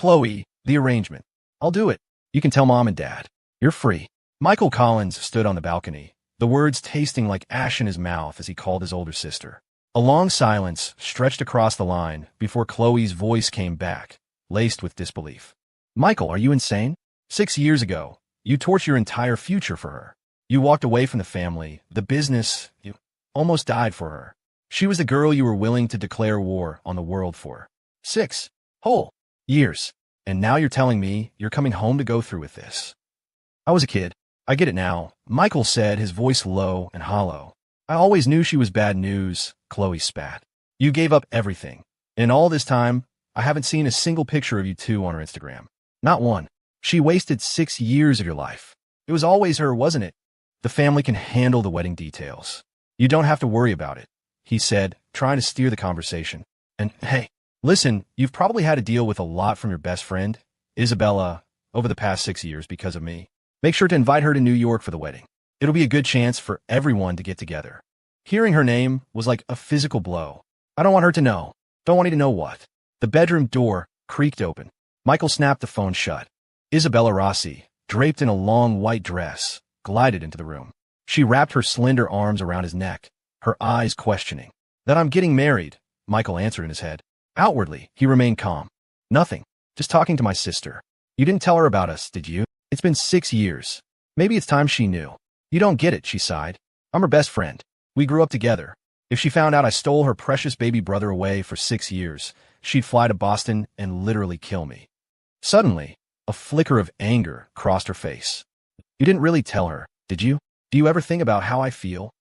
Chloe, the arrangement. I'll do it. You can tell Mom and Dad. You're free. Michael Collins stood on the balcony, the words tasting like ash in his mouth as he called his older sister. A long silence stretched across the line before Chloe's voice came back, laced with disbelief. Michael, are you insane? 6 years ago, you torched your entire future for her. You walked away from the family, the business, you almost died for her. She was the girl you were willing to declare war on the world for. 6 whole years. And now you're telling me you're coming home to go through with this. I was a kid. I get it now, Michael said, his voice low and hollow. I always knew she was bad news, Chloe spat. You gave up everything. In all this time, I haven't seen a single picture of you two on her Instagram. Not one. She wasted 6 years of your life. It was always her, wasn't it? The family can handle the wedding details. You don't have to worry about it, he said, trying to steer the conversation. And hey, listen, you've probably had to deal with a lot from your best friend, Isabella, over the past 6 years because of me. Make sure to invite her to New York for the wedding. It'll be a good chance for everyone to get together. Hearing her name was like a physical blow. I don't want her to know. Don't want you to know what. The bedroom door creaked open. Michael snapped the phone shut. Isabella Rossi, draped in a long white dress, glided into the room. She wrapped her slender arms around his neck, her eyes questioning. That I'm getting married, Michael answered in his head. Outwardly, he remained calm. Nothing. Just talking to my sister. You didn't tell her about us, did you? It's been 6 years. Maybe it's time she knew. You don't get it, she sighed. I'm her best friend. We grew up together. If she found out I stole her precious baby brother away for 6 years, she'd fly to Boston and literally kill me. Suddenly, a flicker of anger crossed her face. You didn't really tell her, did you? Do you ever think about how I feel?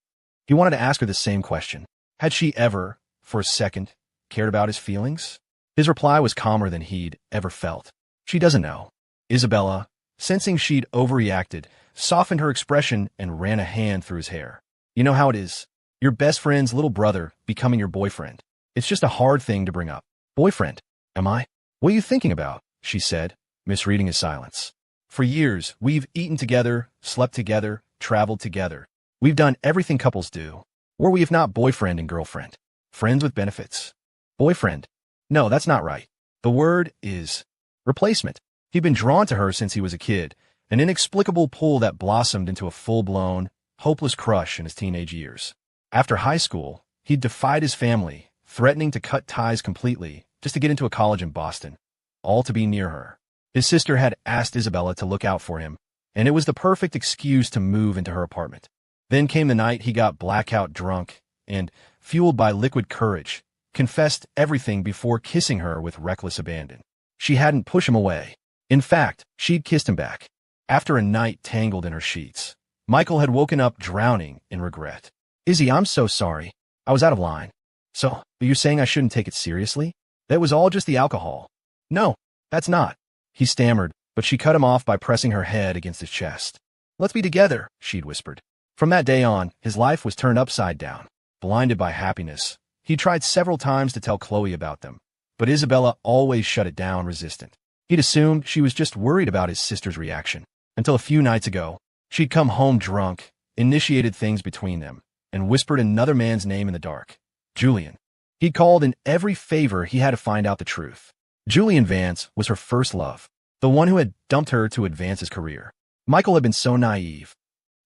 He wanted to ask her the same question. Had she ever, for a second, cared about his feelings? His reply was calmer than he'd ever felt. She doesn't know. Isabella, sensing she'd overreacted, softened her expression and ran a hand through his hair. You know how it is. Your best friend's little brother becoming your boyfriend. It's just a hard thing to bring up. Boyfriend, am I? What are you thinking about? She said, misreading his silence. For years, we've eaten together, slept together, traveled together. We've done everything couples do. Or we have not boyfriend and girlfriend. Friends with benefits. Boyfriend. No, that's not right. The word is replacement. He'd been drawn to her since he was a kid, an inexplicable pull that blossomed into a full-blown, hopeless crush in his teenage years. After high school, he'd defied his family, threatening to cut ties completely just to get into a college in Boston, all to be near her. His sister had asked Isabella to look out for him, and it was the perfect excuse to move into her apartment. Then came the night he got blackout drunk and, fueled by liquid courage, confessed everything before kissing her with reckless abandon. She hadn't pushed him away. In fact, she'd kissed him back. After a night tangled in her sheets, Michael had woken up drowning in regret. Izzy, I'm so sorry. I was out of line. So, but you're saying I shouldn't take it seriously? That was all just the alcohol. No, that's not. He stammered, but she cut him off by pressing her head against his chest. Let's be together, she'd whispered. From that day on, his life was turned upside down. Blinded by happiness, he tried several times to tell Chloe about them, but Isabella always shut it down, resistant. He'd assumed she was just worried about his sister's reaction, until a few nights ago, she'd come home drunk, initiated things between them, and whispered another man's name in the dark. Julian. He'd called in every favor he had to find out the truth. Julian Vance was her first love, the one who had dumped her to advance his career. Michael had been so naive.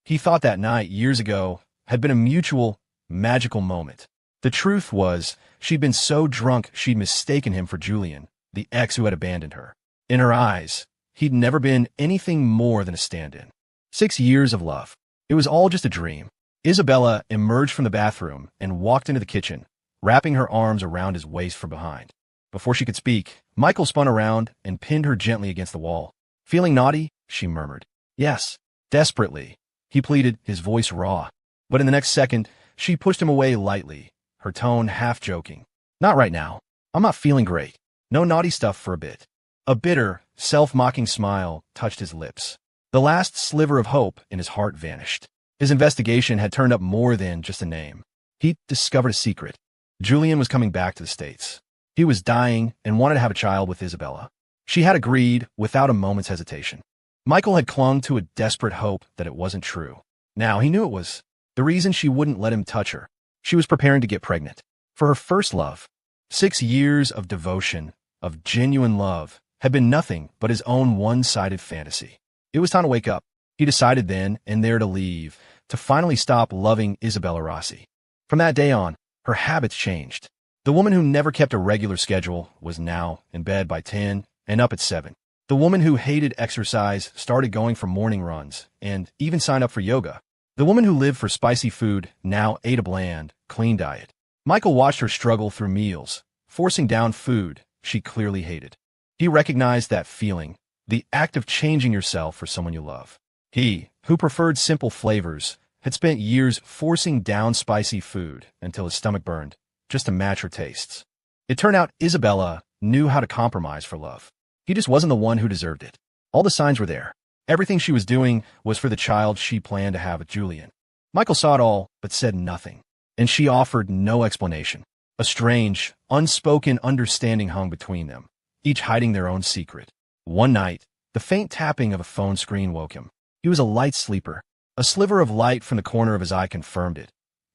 He thought that night, years ago, had been a mutual, magical moment. The truth was, she'd been so drunk she'd mistaken him for Julian, the ex who had abandoned her. In her eyes, he'd never been anything more than a stand-in. 6 years of love. It was all just a dream. Isabella emerged from the bathroom and walked into the kitchen, wrapping her arms around his waist from behind. Before she could speak, Michael spun around and pinned her gently against the wall. Feeling naughty? She murmured. Yes. Desperately. He pleaded, his voice raw. But in the next second, she pushed him away lightly, her tone half joking. Not right now. I'm not feeling great. No naughty stuff for a bit. A bitter, self-mocking smile touched his lips. The last sliver of hope in his heart vanished. His investigation had turned up more than just a name. He'd discovered a secret. Julian was coming back to the States. He was dying and wanted to have a child with Isabella. She had agreed without a moment's hesitation. Michael had clung to a desperate hope that it wasn't true. Now he knew it was. The reason she wouldn't let him touch her. She was preparing to get pregnant. For her first love. 6 years of devotion, of genuine love, had been nothing but his own one-sided fantasy. It was time to wake up. He decided then and there to leave, to finally stop loving Isabella Rossi. From that day on, her habits changed. The woman who never kept a regular schedule was now in bed by 10 and up at 7. The woman who hated exercise started going for morning runs and even signed up for yoga. The woman who lived for spicy food now ate a bland, clean diet. Michael watched her struggle through meals, forcing down food she clearly hated. He recognized that feeling, the act of changing yourself for someone you love. He, who preferred simple flavors, had spent years forcing down spicy food until his stomach burned, just to match her tastes. It turned out Isabella knew how to compromise for love. He just wasn't the one who deserved it. All the signs were there. Everything she was doing was for the child she planned to have with Julian. Michael saw it all, but said nothing. And she offered no explanation. A strange, unspoken understanding hung between them, each hiding their own secret. One night, the faint tapping of a phone screen woke him. He was a light sleeper. A sliver of light from the corner of his eye confirmed it.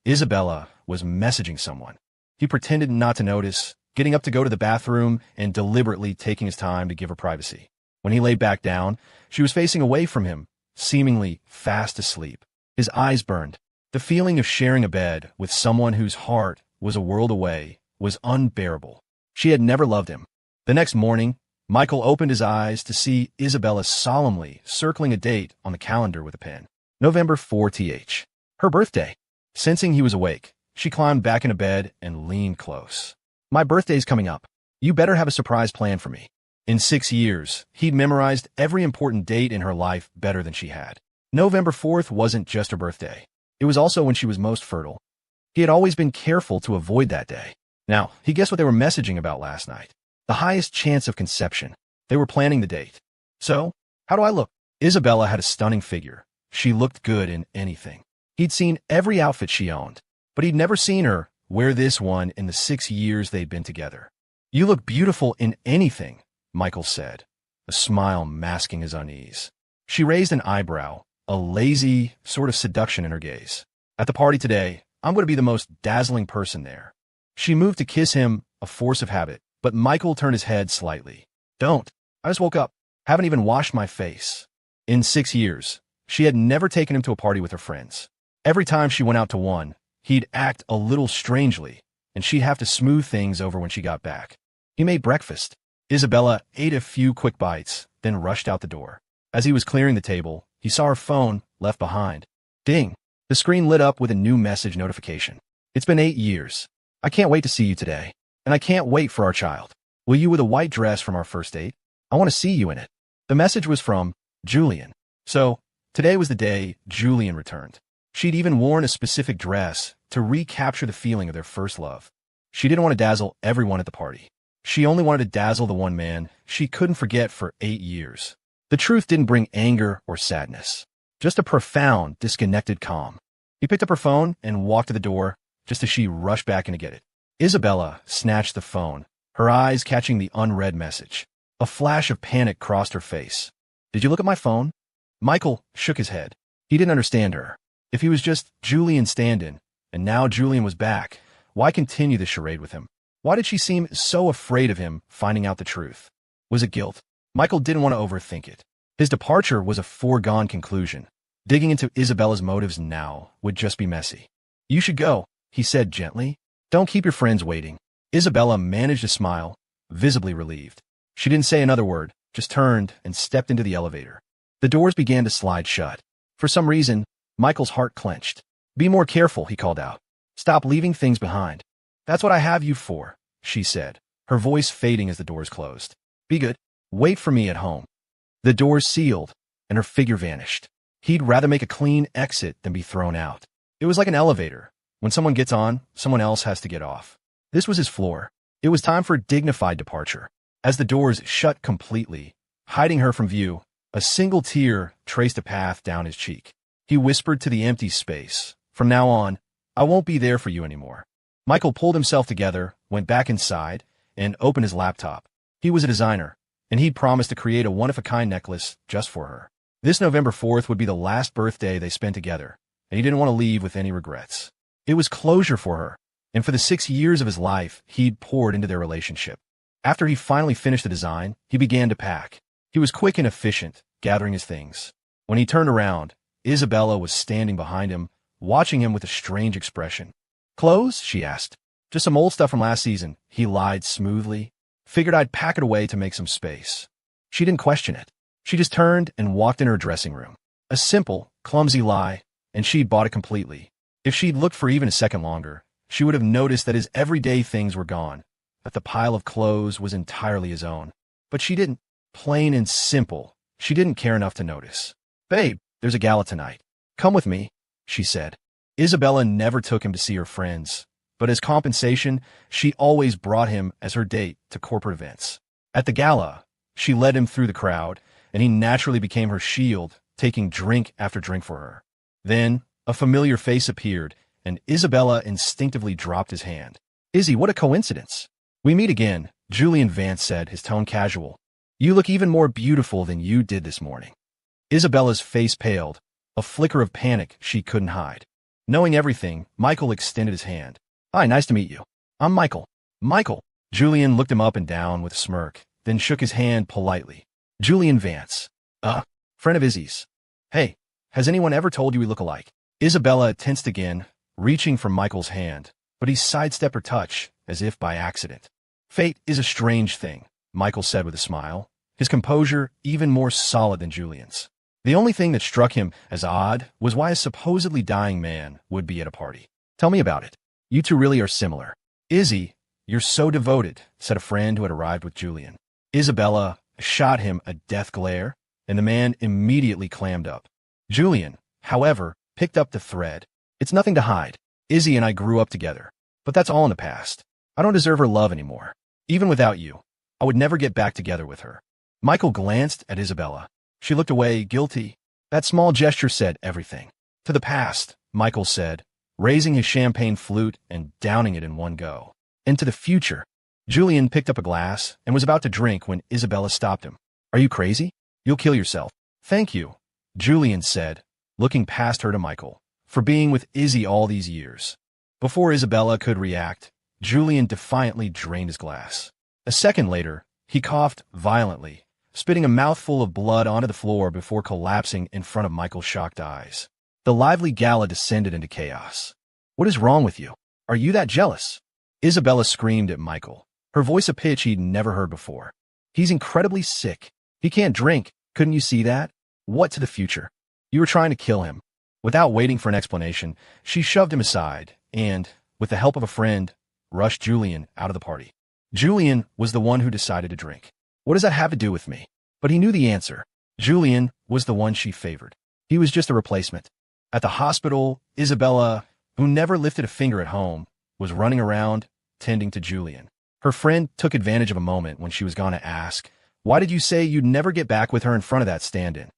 Isabella was messaging someone. He pretended not to notice, getting up to go to the bathroom and deliberately taking his time to give her privacy. When he lay back down, she was facing away from him, seemingly fast asleep. His eyes burned. The feeling of sharing a bed with someone whose heart was a world away was unbearable. She had never loved him. The next morning, Michael opened his eyes to see Isabella solemnly circling a date on the calendar with a pen. November 4th, her birthday. Sensing he was awake, she climbed back into bed and leaned close. My birthday's coming up. You better have a surprise plan for me. In 6 years, he'd memorized every important date in her life better than she had. November 4th wasn't just her birthday. It was also when she was most fertile. He had always been careful to avoid that day. Now, he guessed what they were messaging about last night. The highest chance of conception. They were planning the date. So, how do I look? Isabella had a stunning figure. She looked good in anything. He'd seen every outfit she owned, but he'd never seen her wear this one in the 6 years they'd been together. You look beautiful in anything, Michael said, a smile masking his unease. She raised an eyebrow, a lazy sort of seduction in her gaze. At the party today, I'm going to be the most dazzling person there. She moved to kiss him, a force of habit, but Michael turned his head slightly. Don't. I just woke up. Haven't even washed my face. In 6 years, she had never taken him to a party with her friends. Every time she went out to one, he'd act a little strangely, and she'd have to smooth things over when she got back. He made breakfast. Isabella ate a few quick bites, then rushed out the door. As he was clearing the table, he saw her phone left behind. Ding! The screen lit up with a new message notification. It's been 8 years. I can't wait to see you today. And I can't wait for our child. Will you with a white dress from our first date? I want to see you in it. The message was from Julian. So, today was the day Julian returned. She'd even worn a specific dress to recapture the feeling of their first love. She didn't want to dazzle everyone at the party. She only wanted to dazzle the one man she couldn't forget for 8 years. The truth didn't bring anger or sadness, just a profound, disconnected calm. He picked up her phone and walked to the door just as she rushed back in to get it. Isabella snatched the phone, her eyes catching the unread message. A flash of panic crossed her face. Did you look at my phone? Michael shook his head. He didn't understand her. If he was just Julian's stand-in, and now Julian was back, why continue the charade with him? Why did she seem so afraid of him finding out the truth? Was it guilt? Michael didn't want to overthink it. His departure was a foregone conclusion. Digging into Isabella's motives now would just be messy. You should go, he said gently. Don't keep your friends waiting. Isabella managed a smile, visibly relieved. She didn't say another word, just turned and stepped into the elevator. The doors began to slide shut. For some reason, Michael's heart clenched. Be more careful, he called out. Stop leaving things behind. That's what I have you for, she said, her voice fading as the doors closed. Be good. Wait for me at home. The doors sealed, and her figure vanished. He'd rather make a clean exit than be thrown out. It was like an elevator. When someone gets on, someone else has to get off. This was his floor. It was time for a dignified departure. As the doors shut completely, hiding her from view, a single tear traced a path down his cheek. He whispered to the empty space, from now on, I won't be there for you anymore. Michael pulled himself together, went back inside, and opened his laptop. He was a designer, and he'd promised to create a one-of-a-kind necklace just for her. This November 4th would be the last birthday they spent together, and he didn't want to leave with any regrets. It was closure for her, and for the 6 years of his life he'd poured into their relationship. After he finally finished the design, he began to pack. He was quick and efficient, gathering his things. When he turned around, Isabella was standing behind him, watching him with a strange expression. "Clothes?" she asked. "Just some old stuff from last season," he lied smoothly. "Figured I'd pack it away to make some space." She didn't question it. She just turned and walked in her dressing room. A simple, clumsy lie, and she'd bought it completely. If she'd looked for even a second longer, she would have noticed that his everyday things were gone, that the pile of clothes was entirely his own. But she didn't. Plain and simple, she didn't care enough to notice. "Babe, there's a gala tonight. Come with me," she said. Isabella never took him to see her friends, but as compensation, she always brought him as her date to corporate events. At the gala, she led him through the crowd, and he naturally became her shield, taking drink after drink for her. Then, a familiar face appeared, and Isabella instinctively dropped his hand. "Izzy, what a coincidence." "We meet again," Julian Vance said, his tone casual. "You look even more beautiful than you did this morning." Isabella's face paled, a flicker of panic she couldn't hide. Knowing everything, Michael extended his hand. "Hi, nice to meet you. I'm Michael." "Michael." Julian looked him up and down with a smirk, then shook his hand politely. "Julian Vance. Friend of Izzy's." "Hey, has anyone ever told you we look alike?" Isabella tensed again, reaching for Michael's hand, but he sidestepped her touch, as if by accident. "Fate is a strange thing," Michael said with a smile, his composure even more solid than Julian's. The only thing that struck him as odd was why a supposedly dying man would be at a party. "Tell me about it. You two really are similar." "Izzy, you're so devoted," said a friend who had arrived with Julian. Isabella shot him a death glare, and the man immediately clammed up. Julian, however, picked up the thread. "It's nothing to hide. Izzy and I grew up together, but that's all in the past. I don't deserve her love anymore. Even without you, I would never get back together with her." Michael glanced at Isabella. She looked away, guilty. That small gesture said everything. "To the past," Michael said, raising his champagne flute and downing it in one go. "And to the future." Julian picked up a glass and was about to drink when Isabella stopped him. "Are you crazy? You'll kill yourself." "Thank you," Julian said, looking past her to Michael, "for being with Izzy all these years." Before Isabella could react, Julian defiantly drained his glass. A second later, he coughed violently, spitting a mouthful of blood onto the floor before collapsing in front of Michael's shocked eyes. The lively gala descended into chaos. "What is wrong with you? Are you that jealous?" Isabella screamed at Michael, her voice a pitch he'd never heard before. "He's incredibly sick. He can't drink. Couldn't you see that? What to the future? You were trying to kill him." Without waiting for an explanation, she shoved him aside and, with the help of a friend, rushed Julian out of the party. Julian was the one who decided to drink. What does that have to do with me? But he knew the answer. Julian was the one she favored. He was just a replacement. At the hospital, Isabella, who never lifted a finger at home, was running around, tending to Julian. Her friend took advantage of a moment when she was going to ask, "Why did you say you'd never get back with her in front of that stand-in?"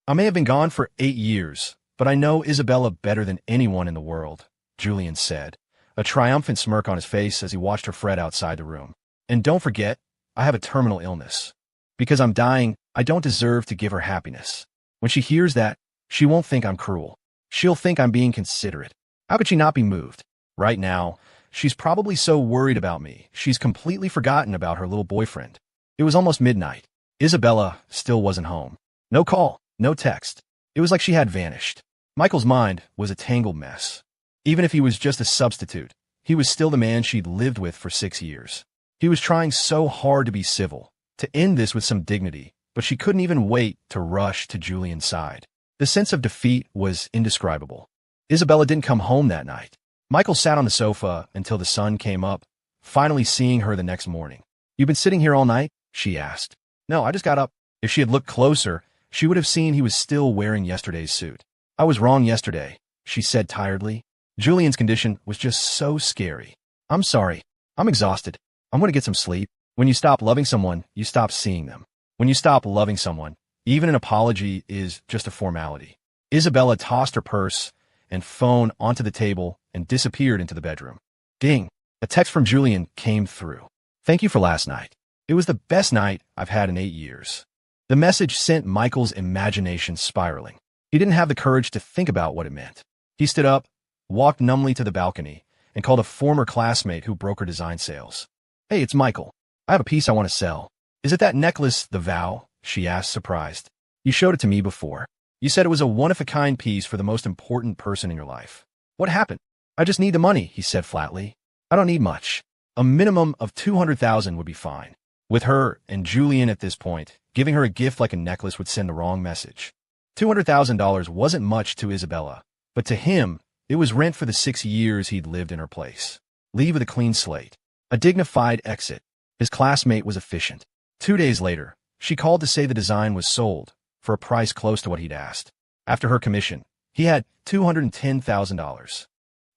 "I may have been gone for 8 years, but I know Isabella better than anyone in the world," Julian said, a triumphant smirk on his face as he watched her fret outside the room. "And don't forget, I have a terminal illness. Because I'm dying, I don't deserve to give her happiness. When she hears that, she won't think I'm cruel. She'll think I'm being considerate. How could she not be moved? Right now, she's probably so worried about me, she's completely forgotten about her little boyfriend." It was almost midnight. Isabella still wasn't home. No call, no text. It was like she had vanished. Michael's mind was a tangled mess. Even if he was just a substitute, he was still the man she'd lived with for 6 years. He was trying so hard to be civil, to end this with some dignity, but she couldn't even wait to rush to Julian's side. The sense of defeat was indescribable. Isabella didn't come home that night. Michael sat on the sofa until the sun came up, finally seeing her the next morning. "You've been sitting here all night?" she asked. "No, I just got up." If she had looked closer, she would have seen he was still wearing yesterday's suit. "I was wrong yesterday," she said tiredly. Julian's condition was just so scary. "I'm sorry. I'm exhausted. I'm going to get some sleep." When you stop loving someone, you stop seeing them. When you stop loving someone, even an apology is just a formality. Isabella tossed her purse and phone onto the table and disappeared into the bedroom. Ding! A text from Julian came through. "Thank you for last night. It was the best night I've had in 8 years." The message sent Michael's imagination spiraling. He didn't have the courage to think about what it meant. He stood up, walked numbly to the balcony, and called a former classmate who brokered design sales. "Hey, it's Michael. I have a piece I want to sell. Is it that necklace, the vow? She asked, surprised. You showed it to me before. You said it was a one-of-a-kind piece for the most important person in your life. What happened? I just need the money, he said flatly. I don't need much. A minimum of $200,000 would be fine. With her and Julian at this point, giving her a gift like a necklace would send the wrong message. $200,000 wasn't much to Isabella, but to him, it was rent for the 6 years he'd lived in her place. Leave with a clean slate. A dignified exit. His classmate was efficient. 2 days later, she called to say the design was sold, for a price close to what he'd asked. After her commission, he had $210,000.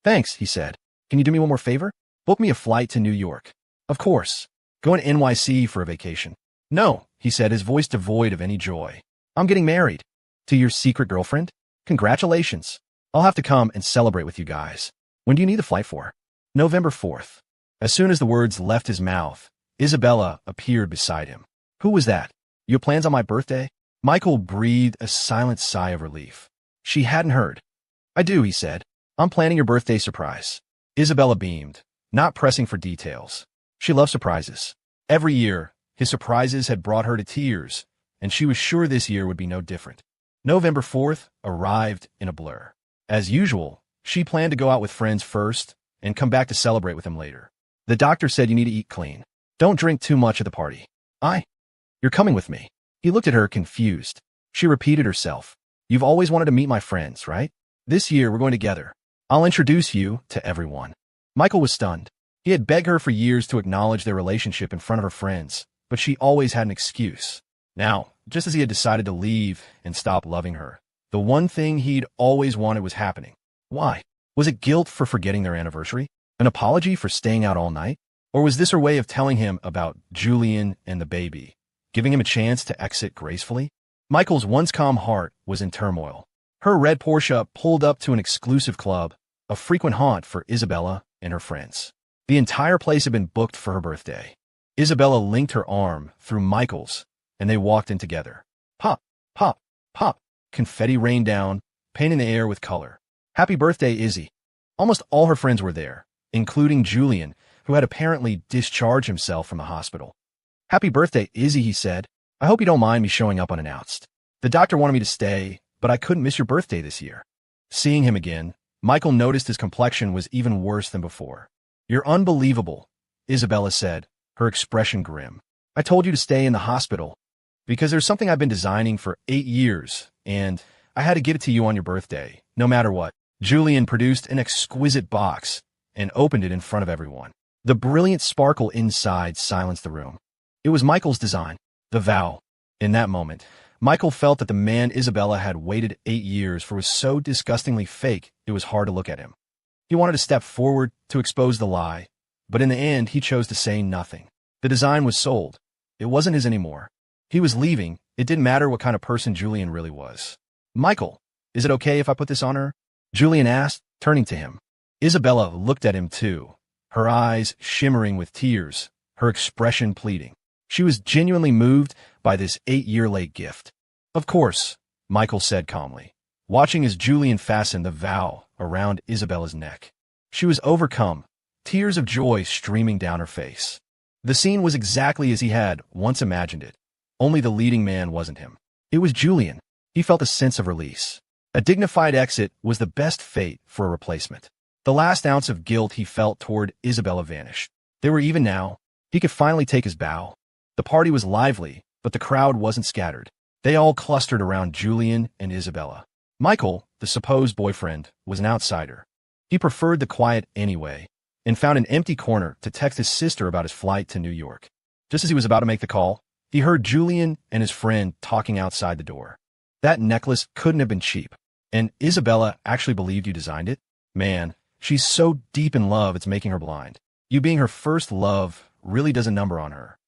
Thanks, he said. Can you do me one more favor? Book me a flight to New York. Of course. Going to NYC for a vacation. No, he said, his voice devoid of any joy. I'm getting married. To your secret girlfriend? Congratulations. I'll have to come and celebrate with you guys. When do you need the flight for? November 4th. As soon as the words left his mouth, Isabella appeared beside him. Who was that? You have plans on my birthday? Michael breathed a silent sigh of relief. She hadn't heard. I do, he said. I'm planning your birthday surprise. Isabella beamed, not pressing for details. She loved surprises. Every year, his surprises had brought her to tears, and she was sure this year would be no different. November 4th arrived in a blur. As usual, she planned to go out with friends first and come back to celebrate with them later. The doctor said you need to eat clean. Don't drink too much at the party. You're coming with me. He looked at her, confused. She repeated herself. You've always wanted to meet my friends, right? This year we're going together. I'll introduce you to everyone. Michael was stunned. He had begged her for years to acknowledge their relationship in front of her friends, but she always had an excuse. Now, just as he had decided to leave and stop loving her, the one thing he'd always wanted was happening. Why? Was it guilt for forgetting their anniversary? An apology for staying out all night? Or was this her way of telling him about Julian and the baby, giving him a chance to exit gracefully? Michael's once calm heart was in turmoil. Her red Porsche pulled up to an exclusive club, a frequent haunt for Isabella and her friends. The entire place had been booked for her birthday. Isabella linked her arm through Michael's, and they walked in together. Pop, pop, pop. Confetti rained down, painting the air with color. Happy birthday, Izzy. Almost all her friends were there, including Julian, who had apparently discharged himself from the hospital. Happy birthday, Izzy, he said. I hope you don't mind me showing up unannounced. The doctor wanted me to stay, but I couldn't miss your birthday this year. Seeing him again, Michael noticed his complexion was even worse than before. You're unbelievable, Isabella said, her expression grim. I told you to stay in the hospital because there's something I've been designing for 8 years, and I had to give it to you on your birthday, no matter what. Julian produced an exquisite box and opened it in front of everyone. The brilliant sparkle inside silenced the room. It was Michael's design, the vow. In that moment, Michael felt that the man Isabella had waited 8 years for was so disgustingly fake it was hard to look at him. He wanted to step forward to expose the lie, but in the end he chose to say nothing. The design was sold. It wasn't his anymore. He was leaving. It didn't matter what kind of person Julian really was. Michael, is it okay if I put this on her? Julian asked, turning to him. Isabella looked at him too, her eyes shimmering with tears, her expression pleading. She was genuinely moved by this 8-year late gift. Of course, Michael said calmly, watching as Julian fastened the vow around Isabella's neck. She was overcome, tears of joy streaming down her face. The scene was exactly as he had once imagined it. Only the leading man wasn't him. It was Julian. He felt a sense of release. A dignified exit was the best fate for a replacement. The last ounce of guilt he felt toward Isabella vanished. They were even now. He could finally take his bow. The party was lively, but the crowd wasn't scattered. They all clustered around Julian and Isabella. Michael, the supposed boyfriend, was an outsider. He preferred the quiet anyway, and found an empty corner to text his sister about his flight to New York. Just as he was about to make the call, he heard Julian and his friend talking outside the door. That necklace couldn't have been cheap. And Isabella actually believed you designed it? Man, she's so deep in love it's making her blind. You being her first love really does a number on her.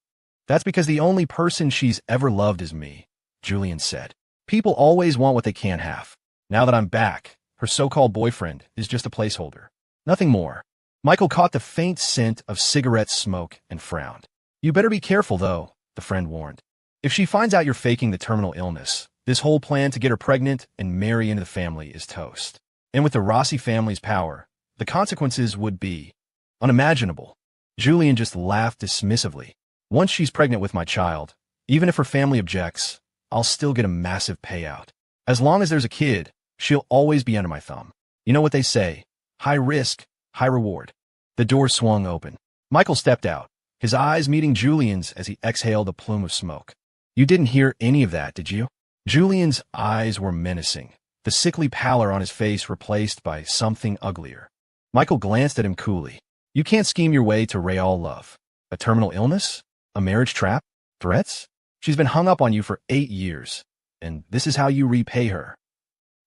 That's because the only person she's ever loved is me, Julian said. People always want what they can't have. Now that I'm back, her so-called boyfriend is just a placeholder. Nothing more. Michael caught the faint scent of cigarette smoke and frowned. You better be careful, though, the friend warned. If she finds out you're faking the terminal illness, this whole plan to get her pregnant and marry into the family is toast. And with the Rossi family's power, the consequences would be unimaginable. Julian just laughed dismissively. Once she's pregnant with my child, even if her family objects, I'll still get a massive payout. As long as there's a kid, she'll always be under my thumb. You know what they say, high risk, high reward. The door swung open. Michael stepped out, his eyes meeting Julian's as he exhaled a plume of smoke. You didn't hear any of that, did you? Julian's eyes were menacing, the sickly pallor on his face replaced by something uglier. Michael glanced at him coolly. You can't scheme your way to real love. A terminal illness? A marriage trap? Threats? She's been hung up on you for 8 years, and this is how you repay her.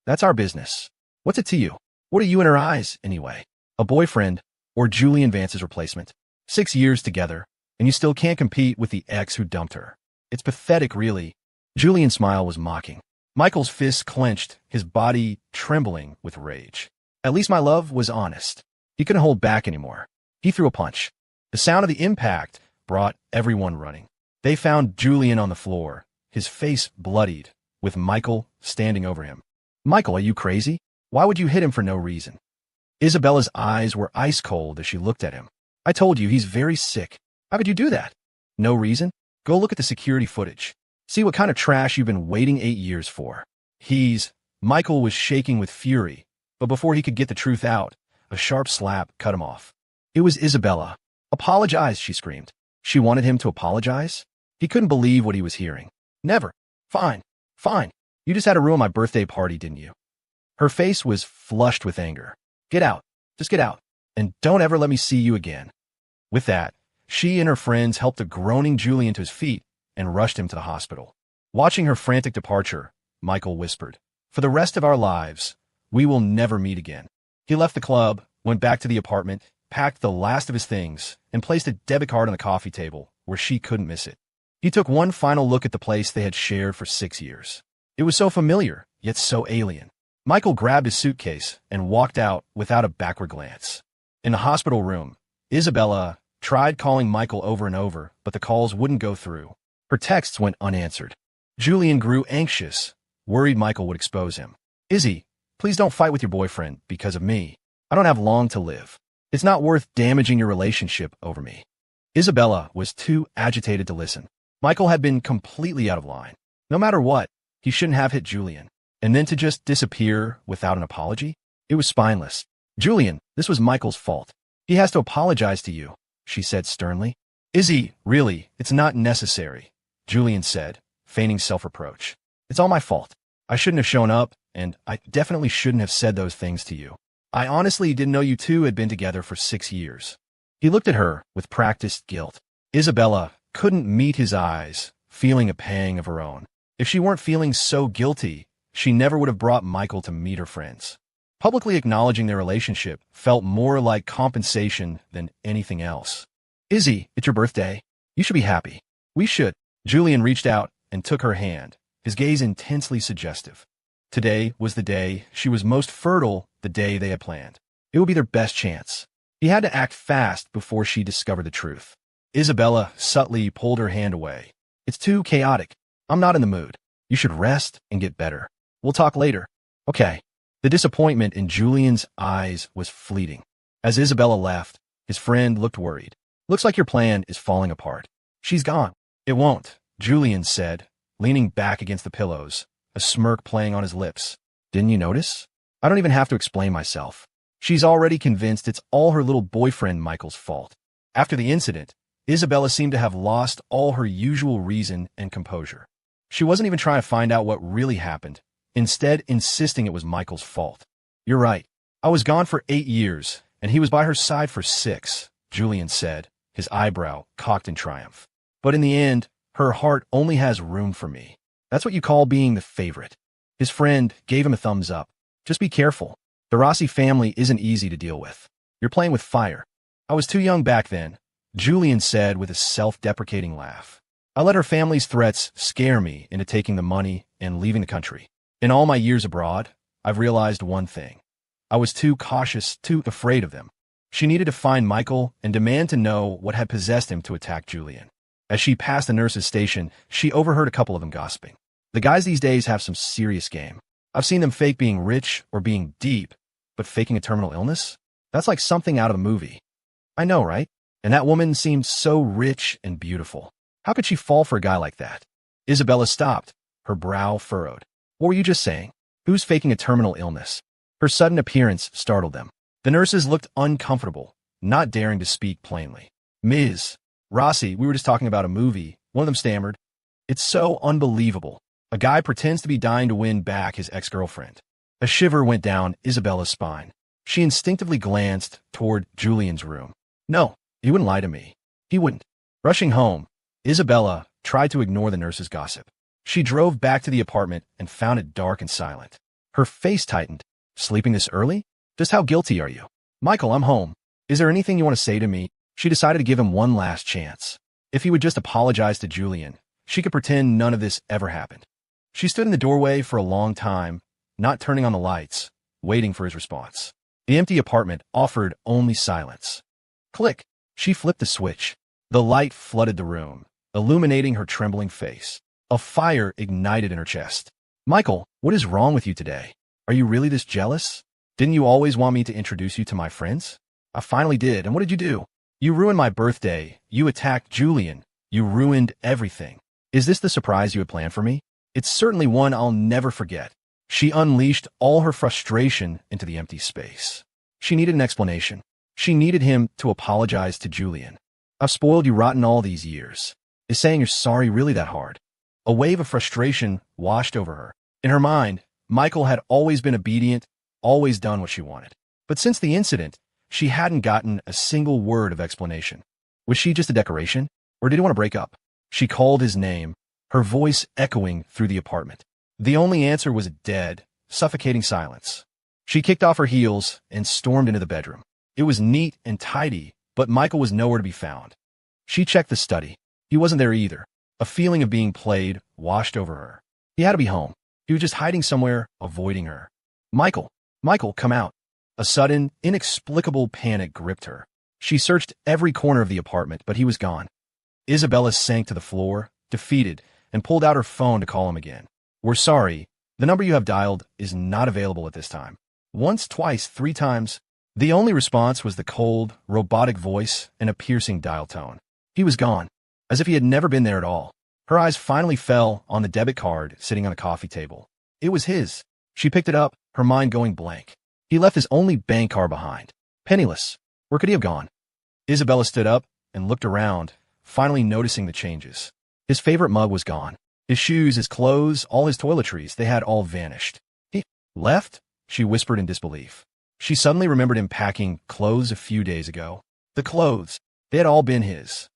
That's our business. What's it to you? What are you in her eyes, anyway? A boyfriend, or Julian Vance's replacement? 6 years together, and you still can't compete with the ex who dumped her. It's pathetic, really. Julian's smile was mocking. Michael's fists clenched, his body trembling with rage. At least my love was honest. He couldn't hold back anymore. He threw a punch. The sound of the impact brought everyone running. They found Julian on the floor, his face bloodied, with Michael standing over him. Michael, are you crazy? Why would you hit him for no reason? Isabella's eyes were ice cold as she looked at him. I told you, he's very sick. How could you do that? No reason? Go look at the security footage. See what kind of trash you've been waiting 8 years for. Michael was shaking with fury, but before he could get the truth out, a sharp slap cut him off. It was Isabella. Apologize, she screamed. She wanted him to apologize? He couldn't believe what he was hearing. Never. Fine. You just had to ruin my birthday party, didn't you? Her face was flushed with anger. Get out. Just get out. And don't ever let me see you again. With that, she and her friends helped a groaning Julian to his feet and rushed him to the hospital. Watching her frantic departure, Michael whispered, for the rest of our lives, we will never meet again. He left the club, went back to the apartment, packed the last of his things, and placed a debit card on the coffee table where she couldn't miss it. He took one final look at the place they had shared for 6 years. It was so familiar, yet so alien. Michael grabbed his suitcase and walked out without a backward glance. In the hospital room, Isabella tried calling Michael over and over, but the calls wouldn't go through. Her texts went unanswered. Julian grew anxious, worried Michael would expose him. Izzy, please don't fight with your boyfriend because of me. I don't have long to live. It's not worth damaging your relationship over me. Isabella was too agitated to listen. Michael had been completely out of line. No matter what, he shouldn't have hit Julian. And then to just disappear without an apology? It was spineless. Julian, this was Michael's fault. He has to apologize to you, she said sternly. Izzy, really, it's not necessary, Julian said, feigning self-reproach. It's all my fault. I shouldn't have shown up, and I definitely shouldn't have said those things to you. I honestly didn't know you two had been together for 6 years. He looked at her with practiced guilt. Isabella couldn't meet his eyes, feeling a pang of her own. If she weren't feeling so guilty, she never would have brought Michael to meet her friends. Publicly acknowledging their relationship felt more like compensation than anything else. Izzy, it's your birthday. You should be happy. We should. Julian reached out and took her hand, his gaze intensely suggestive. Today was the day she was most fertile, the day they had planned. It would be their best chance. He had to act fast before she discovered the truth. Isabella subtly pulled her hand away. It's too chaotic. I'm not in the mood. You should rest and get better. We'll talk later. Okay. The disappointment in Julian's eyes was fleeting. As Isabella left, his friend looked worried. Looks like your plan is falling apart. She's gone. It won't, Julian said, leaning back against the pillows, a smirk playing on his lips. Didn't you notice? I don't even have to explain myself. She's already convinced it's all her little boyfriend Michael's fault. After the incident, Isabella seemed to have lost all her usual reason and composure. She wasn't even trying to find out what really happened, instead insisting it was Michael's fault. You're right. I was gone for 8 years, and he was by her side for 6, Julian said, his eyebrow cocked in triumph. But in the end, her heart only has room for me. That's what you call being the favorite. His friend gave him a thumbs up. Just be careful. The Rossi family isn't easy to deal with. You're playing with fire. I was too young back then, Julian said with a self-deprecating laugh. I let her family's threats scare me into taking the money and leaving the country. In all my years abroad, I've realized one thing. I was too cautious, too afraid of them. She needed to find Michael and demand to know what had possessed him to attack Julian. As she passed the nurse's station, she overheard a couple of them gossiping. The guys these days have some serious game. I've seen them fake being rich or being deep, but faking a terminal illness? That's like something out of a movie. I know, right? And that woman seemed so rich and beautiful. How could she fall for a guy like that? Isabella stopped, her brow furrowed. What were you just saying? Who's faking a terminal illness? Her sudden appearance startled them. The nurses looked uncomfortable, not daring to speak plainly. Ms. Rossi, we were just talking about a movie. One of them stammered. It's so unbelievable. A guy pretends to be dying to win back his ex-girlfriend. A shiver went down Isabella's spine. She instinctively glanced toward Julian's room. No, he wouldn't lie to me. He wouldn't. Rushing home, Isabella tried to ignore the nurse's gossip. She drove back to the apartment and found it dark and silent. Her face tightened. Sleeping this early? Just how guilty are you? Michael, I'm home. Is there anything you want to say to me? She decided to give him one last chance. If he would just apologize to Julian, she could pretend none of this ever happened. She stood in the doorway for a long time, not turning on the lights, waiting for his response. The empty apartment offered only silence. Click. She flipped the switch. The light flooded the room, illuminating her trembling face. A fire ignited in her chest. Michael, what is wrong with you today? Are you really this jealous? Didn't you always want me to introduce you to my friends? I finally did, and what did you do? You ruined my birthday. You attacked Julian. You ruined everything. Is this the surprise you had planned for me? It's certainly one I'll never forget. She unleashed all her frustration into the empty space. She needed an explanation. She needed him to apologize to Julian. I've spoiled you rotten all these years. Is saying you're sorry really that hard? A wave of frustration washed over her. In her mind, Michael had always been obedient, always done what she wanted. But since the incident, she hadn't gotten a single word of explanation. Was she just a decoration? Or did he want to break up? She called his name, her voice echoing through the apartment. The only answer was a dead, suffocating silence. She kicked off her heels and stormed into the bedroom. It was neat and tidy, but Michael was nowhere to be found. She checked the study. He wasn't there either. A feeling of being played washed over her. He had to be home. He was just hiding somewhere, avoiding her. Michael, come out. A sudden, inexplicable panic gripped her. She searched every corner of the apartment, but he was gone. Isabella sank to the floor, defeated, and pulled out her phone to call him again. We're sorry. The number you have dialed is not available at this time. Once, twice, 3 times. The only response was the cold, robotic voice and a piercing dial tone. He was gone, as if he had never been there at all. Her eyes finally fell on the debit card sitting on a coffee table. It was his. She picked it up, her mind going blank. He left his only bank card behind. Penniless. Where could he have gone? Isabella stood up and looked around, finally noticing the changes. His favorite mug was gone. His shoes, his clothes, all his toiletries, they had all vanished. He left? She whispered in disbelief. She suddenly remembered him packing clothes a few days ago. The clothes, they had all been his.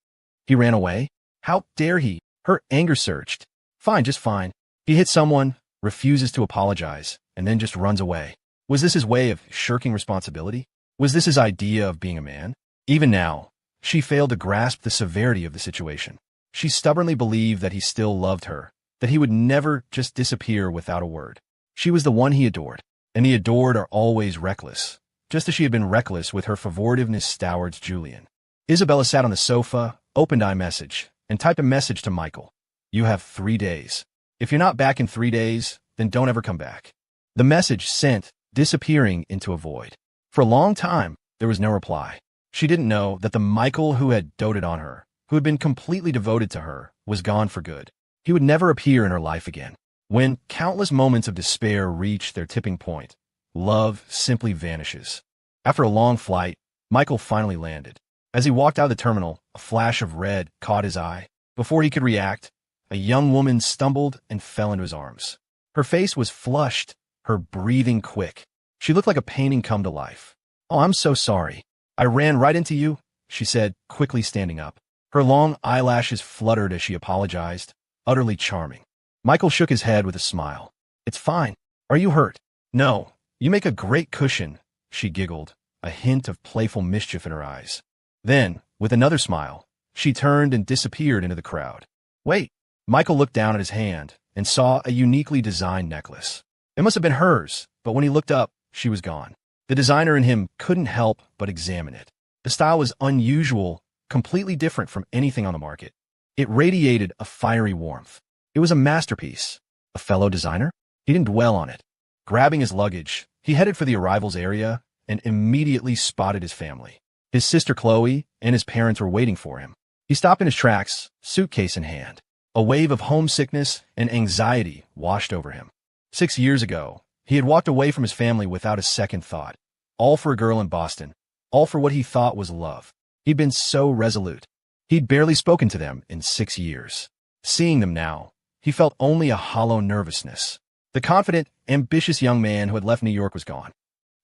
He ran away? How dare he? Her anger surged. Fine, just fine. He hit someone, refuses to apologize, and then just runs away. Was this his way of shirking responsibility? Was this his idea of being a man? Even now, she failed to grasp the severity of the situation. She stubbornly believed that he still loved her, that he would never just disappear without a word. She was the one he adored, and the adored are always reckless, just as she had been reckless with her favoritiveness towards Julian. Isabella sat on the sofa, opened iMessage, and typed a message to Michael. You have 3 days. If you're not back in 3 days, then don't ever come back. The message sent, disappearing into a void. For a long time, there was no reply. She didn't know that the Michael who had doted on her, who had been completely devoted to her, was gone for good. He would never appear in her life again. When countless moments of despair reach their tipping point, love simply vanishes. After a long flight, Michael finally landed. As he walked out of the terminal, a flash of red caught his eye. Before he could react, a young woman stumbled and fell into his arms. Her face was flushed, her breathing quick. She looked like a painting come to life. Oh, I'm so sorry. I ran right into you, she said, quickly standing up. Her long eyelashes fluttered as she apologized, utterly charming. Michael shook his head with a smile. It's fine. Are you hurt? No. You make a great cushion, she giggled, a hint of playful mischief in her eyes. Then, with another smile, she turned and disappeared into the crowd. Wait. Michael looked down at his hand and saw a uniquely designed necklace. It must have been hers, but when he looked up, she was gone. The designer in him couldn't help but examine it. The style was unusual, completely different from anything on the market. It radiated a fiery warmth. It was a masterpiece. A fellow designer? He didn't dwell on it. Grabbing his luggage, he headed for the arrivals area and immediately spotted his family. His sister Chloe and his parents were waiting for him. He stopped in his tracks, suitcase in hand. A wave of homesickness and anxiety washed over him. 6 years ago, he had walked away from his family without a second thought. All for a girl in Boston. All for what he thought was love. He'd been so resolute. He'd barely spoken to them in 6 years. Seeing them now, he felt only a hollow nervousness. The confident, ambitious young man who had left New York was gone.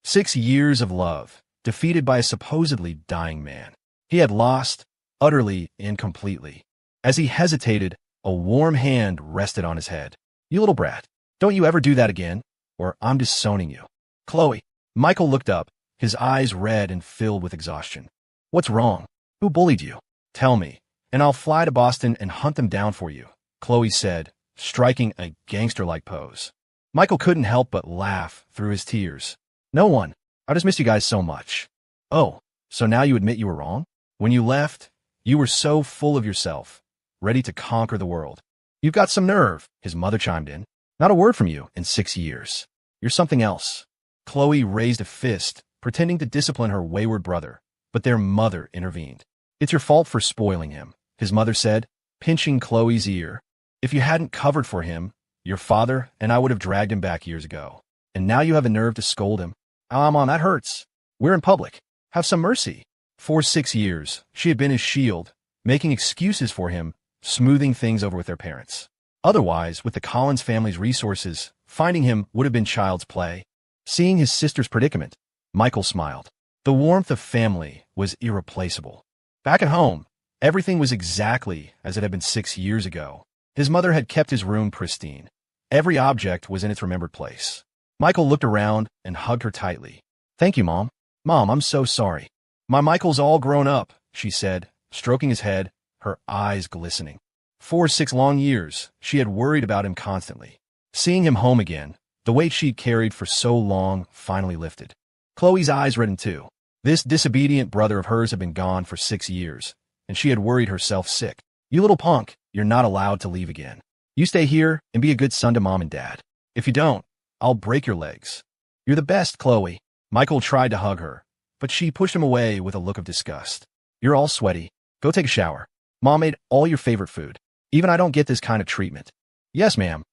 6 years of love, defeated by a supposedly dying man. He had lost, utterly and completely. As he hesitated, a warm hand rested on his head. "You little brat, don't you ever do that again, or I'm disowning you." "Chloe." Michael looked up, his eyes red and filled with exhaustion. "What's wrong? Who bullied you? Tell me, and I'll fly to Boston and hunt them down for you," Chloe said, striking a gangster-like pose. Michael couldn't help but laugh through his tears. "No one. I just missed you guys so much." "Oh, so now you admit you were wrong? When you left, you were so full of yourself, ready to conquer the world." "You've got some nerve," his mother chimed in. "Not a word from you in 6 years. You're something else." Chloe raised a fist, pretending to discipline her wayward brother, but their mother intervened. "It's your fault for spoiling him," his mother said, pinching Chloe's ear. "If you hadn't covered for him, your father and I would have dragged him back years ago. And now you have the nerve to scold him. Mom, that hurts. We're in public. Have some mercy." For 6 years, she had been his shield, making excuses for him, smoothing things over with their parents. Otherwise, with the Collins family's resources, finding him would have been child's play. Seeing his sister's predicament, Michael smiled. The warmth of family was irreplaceable. Back at home, everything was exactly as it had been 6 years ago. His mother had kept his room pristine. Every object was in its remembered place. Michael looked around and hugged her tightly. "Thank you, Mom. Mom, I'm so sorry." "My Michael's all grown up," she said, stroking his head, her eyes glistening. For 6 long years, she had worried about him constantly. Seeing him home again, the weight she'd carried for so long finally lifted. Chloe's eyes reddened too. This disobedient brother of hers had been gone for 6 years, and she had worried herself sick. "You little punk, you're not allowed to leave again. You stay here and be a good son to Mom and Dad. If you don't, I'll break your legs." "You're the best, Chloe." Michael tried to hug her, but she pushed him away with a look of disgust. "You're all sweaty. Go take a shower. Mom made all your favorite food. Even I don't get this kind of treatment." "Yes, ma'am."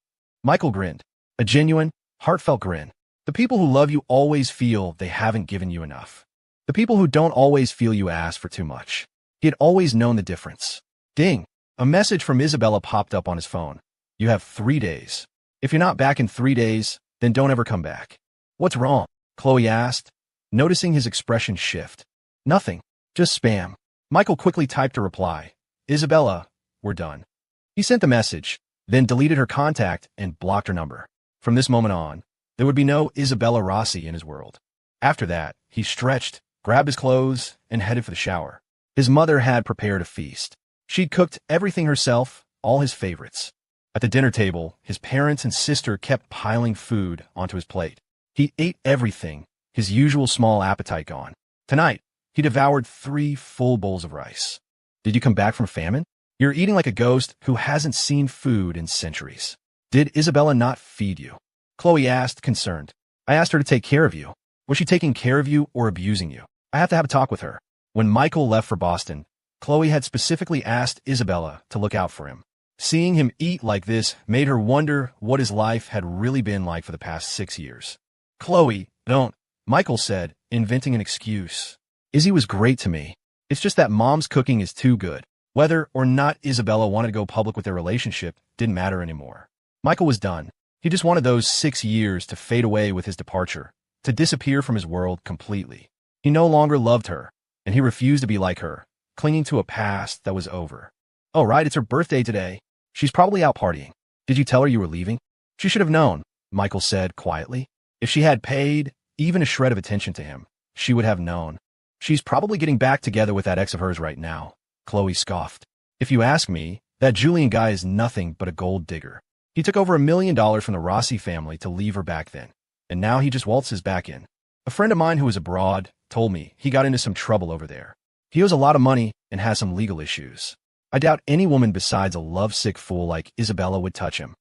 Michael grinned. A genuine, heartfelt grin. The people who love you always feel they haven't given you enough. The people who don't always feel you ask for too much. He had always known the difference. Ding! A message from Isabella popped up on his phone. "You have 3 days. If you're not back in 3 days, then don't ever come back." "What's wrong?" Chloe asked, noticing his expression shift. "Nothing. Just spam." Michael quickly typed a reply. "Isabella, we're done." He sent the message, then deleted her contact and blocked her number. From this moment on, there would be no Isabella Rossi in his world. After that, he stretched, grabbed his clothes, and headed for the shower. His mother had prepared a feast. She'd cooked everything herself, all his favorites. At the dinner table, his parents and sister kept piling food onto his plate. He ate everything, his usual small appetite gone. Tonight, he devoured 3 full bowls of rice. "Did you come back from famine? You're eating like a ghost who hasn't seen food in centuries. Did Isabella not feed you?" Chloe asked, concerned. "I asked her to take care of you. Was she taking care of you or abusing you? I have to have a talk with her." When Michael left for Boston, Chloe had specifically asked Isabella to look out for him. Seeing him eat like this made her wonder what his life had really been like for the past 6 years. "Chloe, don't," Michael said, inventing an excuse. "Izzy was great to me. It's just that Mom's cooking is too good." Whether or not Isabella wanted to go public with their relationship didn't matter anymore. Michael was done. He just wanted those 6 years to fade away with his departure, to disappear from his world completely. He no longer loved her, and he refused to be like her, clinging to a past that was over. "Oh, right, it's her birthday today. She's probably out partying. Did you tell her you were leaving?" "She should have known," Michael said quietly. If she had paid even a shred of attention to him, she would have known. "She's probably getting back together with that ex of hers right now," Chloe scoffed. "If you ask me, that Julian guy is nothing but a gold digger. He took over $1 million from the Rossi family to leave her back then, and now he just waltzes back in. A friend of mine who was abroad told me he got into some trouble over there. He owes a lot of money and has some legal issues. I doubt any woman besides a lovesick fool like Isabella would touch him."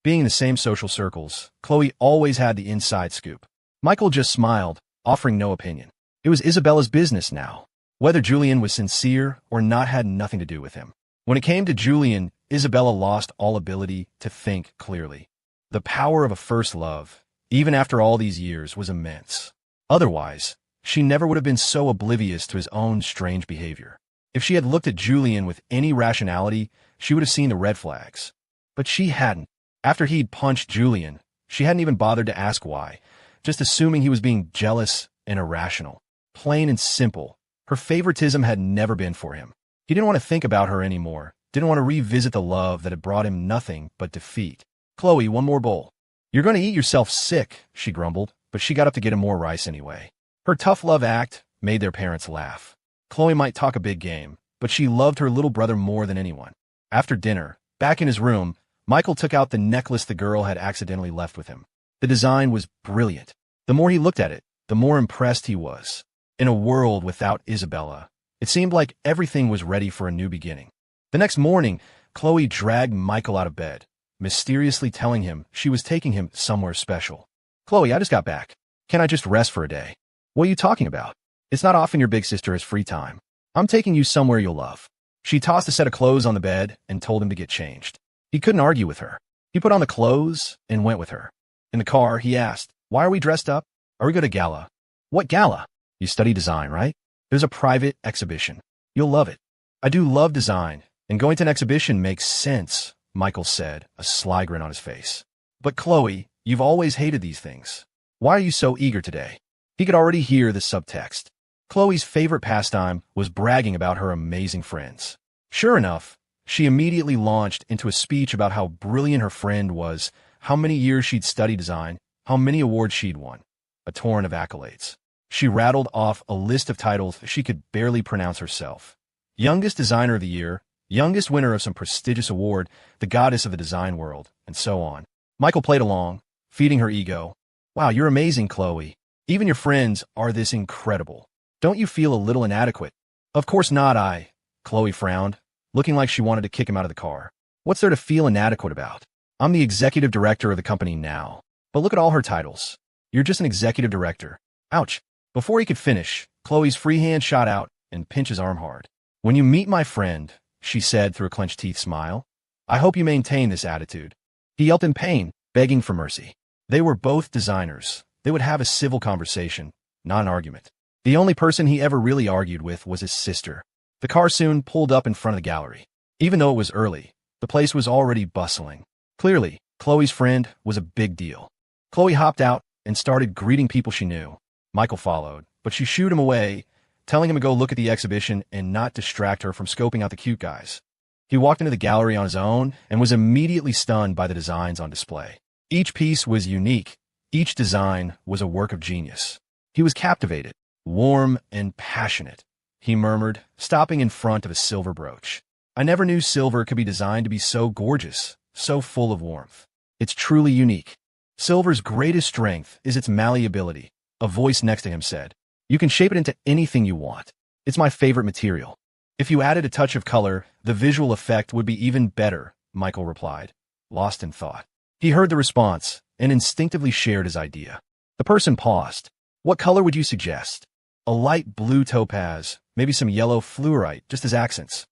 Being in the same social circles, Chloe always had the inside scoop. Michael just smiled, offering no opinion. It was Isabella's business now. Whether Julian was sincere or not had nothing to do with him. When it came to Julian, Isabella lost all ability to think clearly. The power of a first love, even after all these years, was immense. Otherwise, she never would have been so oblivious to his own strange behavior. If she had looked at Julian with any rationality, she would have seen the red flags. But she hadn't. After he'd punched Julian, she hadn't even bothered to ask why, just assuming he was being jealous and irrational. Plain and simple, her favoritism had never been for him. He didn't want to think about her anymore, didn't want to revisit the love that had brought him nothing but defeat. "Chloe, one more bowl." "You're going to eat yourself sick," she grumbled, but she got up to get him more rice anyway. Her tough love act made their parents laugh. Chloe might talk a big game, but she loved her little brother more than anyone. After dinner, back in his room, Michael took out the necklace the girl had accidentally left with him. The design was brilliant. The more he looked at it, the more impressed he was. In a world without Isabella, it seemed like everything was ready for a new beginning. The next morning, Chloe dragged Michael out of bed, mysteriously telling him she was taking him somewhere special. "Chloe, I just got back. Can I just rest for a day?" "What are you talking about? It's not often your big sister has free time. I'm taking you somewhere you'll love." She tossed a set of clothes on the bed and told him to get changed. He couldn't argue with her. He put on the clothes and went with her. In the car, he asked, "Why are we dressed up? Are we going to gala?" "What gala?" "You study design, right? There's a private exhibition. You'll love it." "I do love design, and going to an exhibition makes sense," Michael said, a sly grin on his face. "But Chloe, you've always hated these things. Why are you so eager today?" He could already hear the subtext. Chloe's favorite pastime was bragging about her amazing friends. Sure enough, she immediately launched into a speech about how brilliant her friend was, how many years she'd studied design, how many awards she'd won. A torrent of accolades. She rattled off a list of titles she could barely pronounce herself. Youngest designer of the year, youngest winner of some prestigious award, the goddess of the design world, and so on. Michael played along, feeding her ego. "Wow, you're amazing, Chloe. Even your friends are this incredible. Don't you feel a little inadequate?" "Of course not, Chloe frowned, looking like she wanted to kick him out of the car. "What's there to feel inadequate about? I'm the executive director of the company now. But look at all her titles. You're just an executive director." Ouch. Before he could finish, Chloe's free hand shot out and pinched his arm hard. "When you meet my friend," she said through a clenched teeth smile, "I hope you maintain this attitude." He yelped in pain, begging for mercy. They were both designers. They would have a civil conversation, not an argument. The only person he ever really argued with was his sister. The car soon pulled up in front of the gallery. Even though it was early, the place was already bustling. Clearly, Chloe's friend was a big deal. Chloe hopped out and started greeting people she knew. Michael followed, but she shooed him away, telling him to go look at the exhibition and not distract her from scoping out the cute guys. He walked into the gallery on his own and was immediately stunned by the designs on display. Each piece was unique. Each design was a work of genius. He was captivated, warm and passionate. He murmured, stopping in front of a silver brooch. "I never knew silver could be designed to be so gorgeous, so full of warmth. It's truly unique." "Silver's greatest strength is its malleability," a voice next to him said. "You can shape it into anything you want. It's my favorite material. If you added a touch of color, the visual effect would be even better," Michael replied, lost in thought. He heard the response and instinctively shared his idea. The person paused. "What color would you suggest?" "A light blue topaz, maybe some yellow fluorite, just as accents."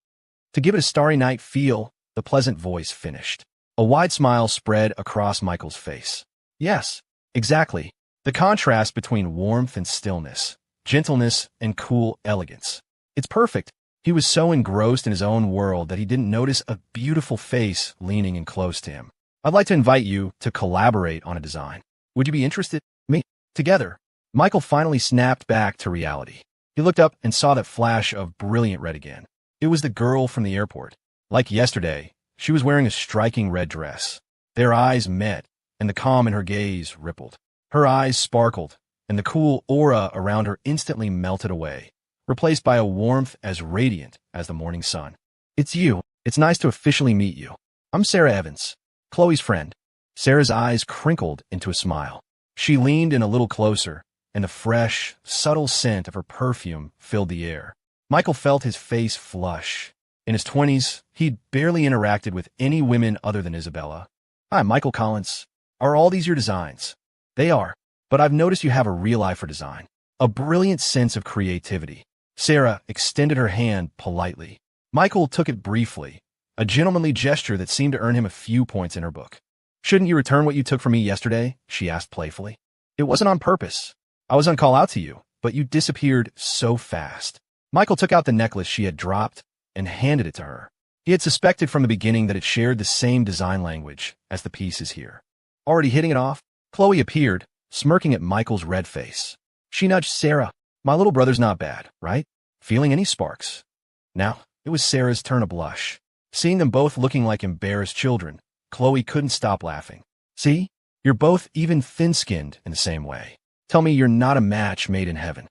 "To give it a starry night feel," the pleasant voice finished. A wide smile spread across Michael's face. "Yes, exactly. The contrast between warmth and stillness, gentleness and cool elegance. It's perfect." He was so engrossed in his own world that he didn't notice a beautiful face leaning in close to him. "I'd like to invite you to collaborate on a design. Would you be interested?" "Me?" "Together." Michael finally snapped back to reality. He looked up and saw that flash of brilliant red again. It was the girl from the airport. Like yesterday, she was wearing a striking red dress. Their eyes met, and the calm in her gaze rippled. Her eyes sparkled, and the cool aura around her instantly melted away, replaced by a warmth as radiant as the morning sun. "It's you. It's nice to officially meet you. I'm Sarah Evans, Chloe's friend." Sarah's eyes crinkled into a smile. She leaned in a little closer, and the fresh, subtle scent of her perfume filled the air. Michael felt his face flush. In his 20s, he'd barely interacted with any women other than Isabella. "Hi, Michael Collins. Are all these your designs?" "They are. But I've noticed you have a real eye for design. A brilliant sense of creativity." Sarah extended her hand politely. Michael took it briefly, a gentlemanly gesture that seemed to earn him a few points in her book. "Shouldn't you return what you took from me yesterday?" she asked playfully. "It wasn't on purpose. I was on call out to you, but you disappeared so fast." Michael took out the necklace she had dropped and handed it to her. He had suspected from the beginning that it shared the same design language as the pieces here. Already hitting it off, Chloe appeared, smirking at Michael's red face. She nudged Sarah. "My little brother's not bad, right? Feeling any sparks?" Now, it was Sarah's turn to blush. Seeing them both looking like embarrassed children, Chloe couldn't stop laughing. "See? You're both even thin-skinned in the same way. Tell me you're not a match made in heaven."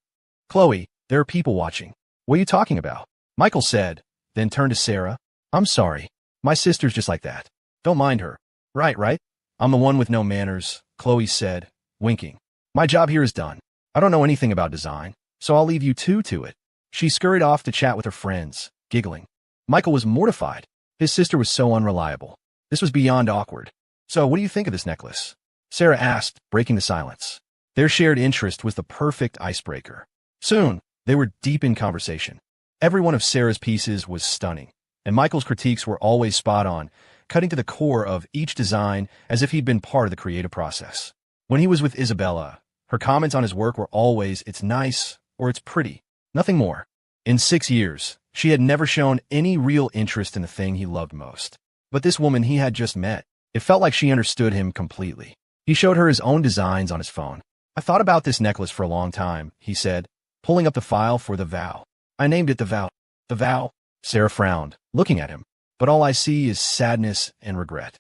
"Chloe, there are people watching. What are you talking about?" Michael said, then turned to Sarah. "I'm sorry. My sister's just like that. Don't mind her." Right. I'm the one with no manners," Chloe said, winking. "My job here is done. I don't know anything about design, so I'll leave you two to it." She scurried off to chat with her friends, giggling. Michael was mortified. His sister was so unreliable. This was beyond awkward. "So, what do you think of this necklace?" Sarah asked, breaking the silence. Their shared interest was the perfect icebreaker. Soon, they were deep in conversation. Every one of Sarah's pieces was stunning, and Michael's critiques were always spot on, cutting to the core of each design as if he'd been part of the creative process. When he was with Isabella, her comments on his work were always, "It's nice," or "It's pretty." Nothing more. In 6 years, she had never shown any real interest in the thing he loved most. But this woman he had just met, it felt like she understood him completely. He showed her his own designs on his phone. "I thought about this necklace for a long time," he said, pulling up the file for the vow. "I named it the vow." "The vow?" Sarah frowned, looking at him. "But all I see is sadness and regret."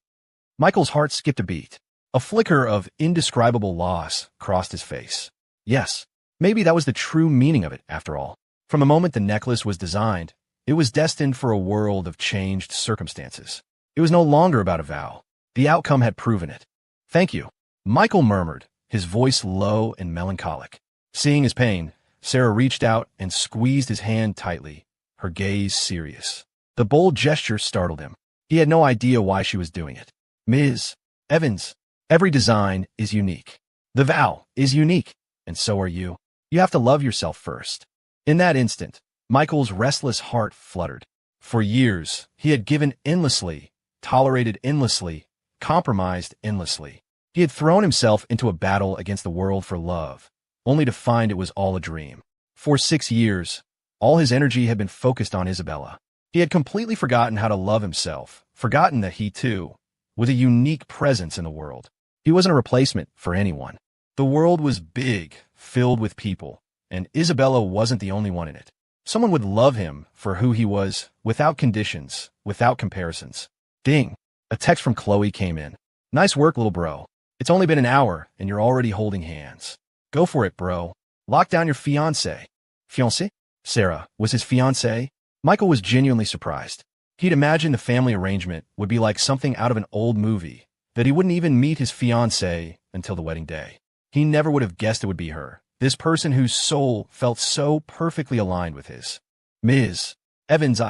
Michael's heart skipped a beat. A flicker of indescribable loss crossed his face. Yes, maybe that was the true meaning of it, after all. From the moment the necklace was designed, it was destined for a world of changed circumstances. It was no longer about a vow. The outcome had proven it. "Thank you," Michael murmured, his voice low and melancholic. Seeing his pain, Sarah reached out and squeezed his hand tightly, her gaze serious. The bold gesture startled him. He had no idea why she was doing it. "Ms. Evans, every design is unique. The vow is unique, and so are you. You have to love yourself first." In that instant, Michael's restless heart fluttered. For years, he had given endlessly, tolerated endlessly, compromised endlessly. He had thrown himself into a battle against the world for love, only to find it was all a dream. For 6 years, all his energy had been focused on Isabella. He had completely forgotten how to love himself, forgotten that he, too, was a unique presence in the world. He wasn't a replacement for anyone. The world was big, filled with people, and Isabella wasn't the only one in it. Someone would love him for who he was, without conditions, without comparisons. Ding! A text from Chloe came in. "Nice work, little bro. It's only been an hour, and you're already holding hands. Go for it, bro. Lock down your fiancé." Fiancé? Sarah was his fiancé? Michael was genuinely surprised. He'd imagined the family arrangement would be like something out of an old movie, that he wouldn't even meet his fiancée until the wedding day. He never would have guessed it would be her, this person whose soul felt so perfectly aligned with his. "Ms. Evans,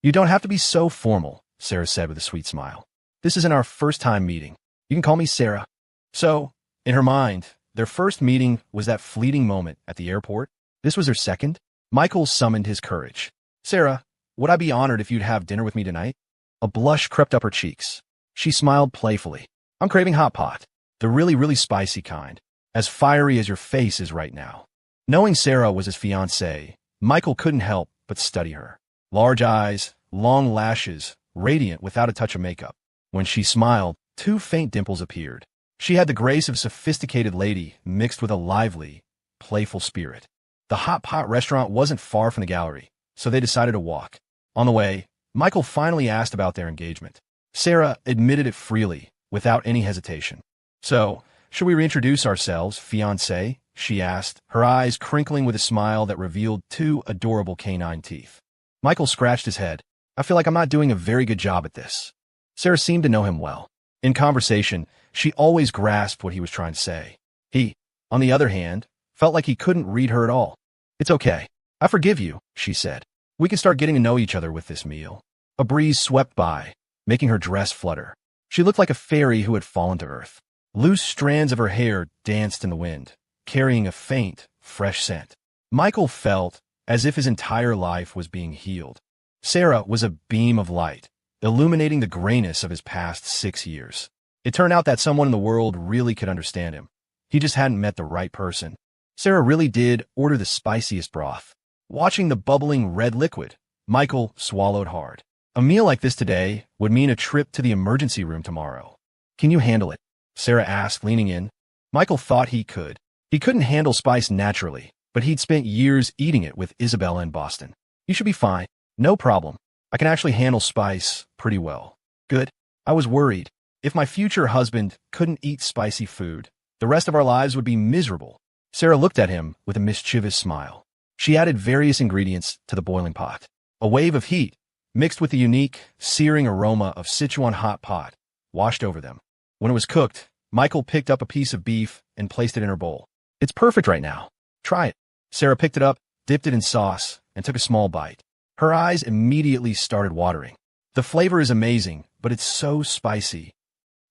you don't have to be so formal," Sarah said with a sweet smile. "This isn't our first time meeting. You can call me Sarah." So, in her mind, their first meeting was that fleeting moment at the airport. This was their second. Michael summoned his courage. "Sarah, would I be honored if you'd have dinner with me tonight?" A blush crept up her cheeks. She smiled playfully. "I'm craving hot pot. The really spicy kind. As fiery as your face is right now." Knowing Sarah was his fiancée, Michael couldn't help but study her. Large eyes, long lashes, radiant without a touch of makeup. When she smiled, 2 faint dimples appeared. She had the grace of a sophisticated lady mixed with a lively, playful spirit. The hot pot restaurant wasn't far from the gallery, so they decided to walk. On the way, Michael finally asked about their engagement. Sarah admitted it freely, without any hesitation. "So, should we reintroduce ourselves, fiancé?" she asked, her eyes crinkling with a smile that revealed 2 adorable canine teeth. Michael scratched his head. "I feel like I'm not doing a very good job at this." Sarah seemed to know him well. In conversation, she always grasped what he was trying to say. He, on the other hand, felt like he couldn't read her at all. "It's okay. I forgive you," she said. "We can start getting to know each other with this meal." A breeze swept by, making her dress flutter. She looked like a fairy who had fallen to earth. Loose strands of her hair danced in the wind, carrying a faint, fresh scent. Michael felt, as if his entire life was being healed. Sarah was a beam of light, illuminating the grayness of his past 6 years. It turned out that someone in the world really could understand him. He just hadn't met the right person. Sarah really did order the spiciest broth. Watching the bubbling red liquid, Michael swallowed hard. A meal like this today would mean a trip to the emergency room tomorrow. Can you handle it? Sarah asked, leaning in. Michael thought he could. He couldn't handle spice naturally, but he'd spent years eating it with Isabella in Boston. You should be fine. No problem. I can actually handle spice pretty well. Good. I was worried. If my future husband couldn't eat spicy food, the rest of our lives would be miserable. Sarah looked at him with a mischievous smile. She added various ingredients to the boiling pot. A wave of heat, mixed with the unique, searing aroma of Sichuan hot pot, washed over them. When it was cooked, Michael picked up a piece of beef and placed it in her bowl. It's perfect right now. Try it. Sarah picked it up, dipped it in sauce, and took a small bite. Her eyes immediately started watering. The flavor is amazing, but it's so spicy.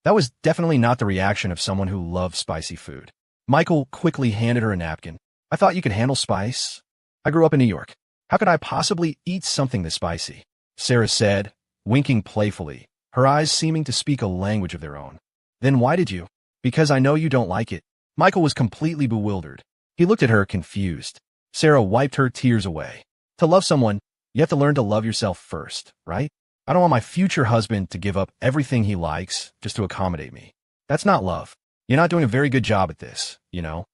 That was definitely not the reaction of someone who loves spicy food. Michael quickly handed her a napkin. I thought you could handle spice. I grew up in New York. How could I possibly eat something this spicy? Sarah said, winking playfully, her eyes seeming to speak a language of their own. Then why did you? Because I know you don't like it. Michael was completely bewildered. He looked at her confused. Sarah wiped her tears away. To love someone, you have to learn to love yourself first, right? I don't want my future husband to give up everything he likes just to accommodate me. That's not love. You're not doing a very good job at this, you know?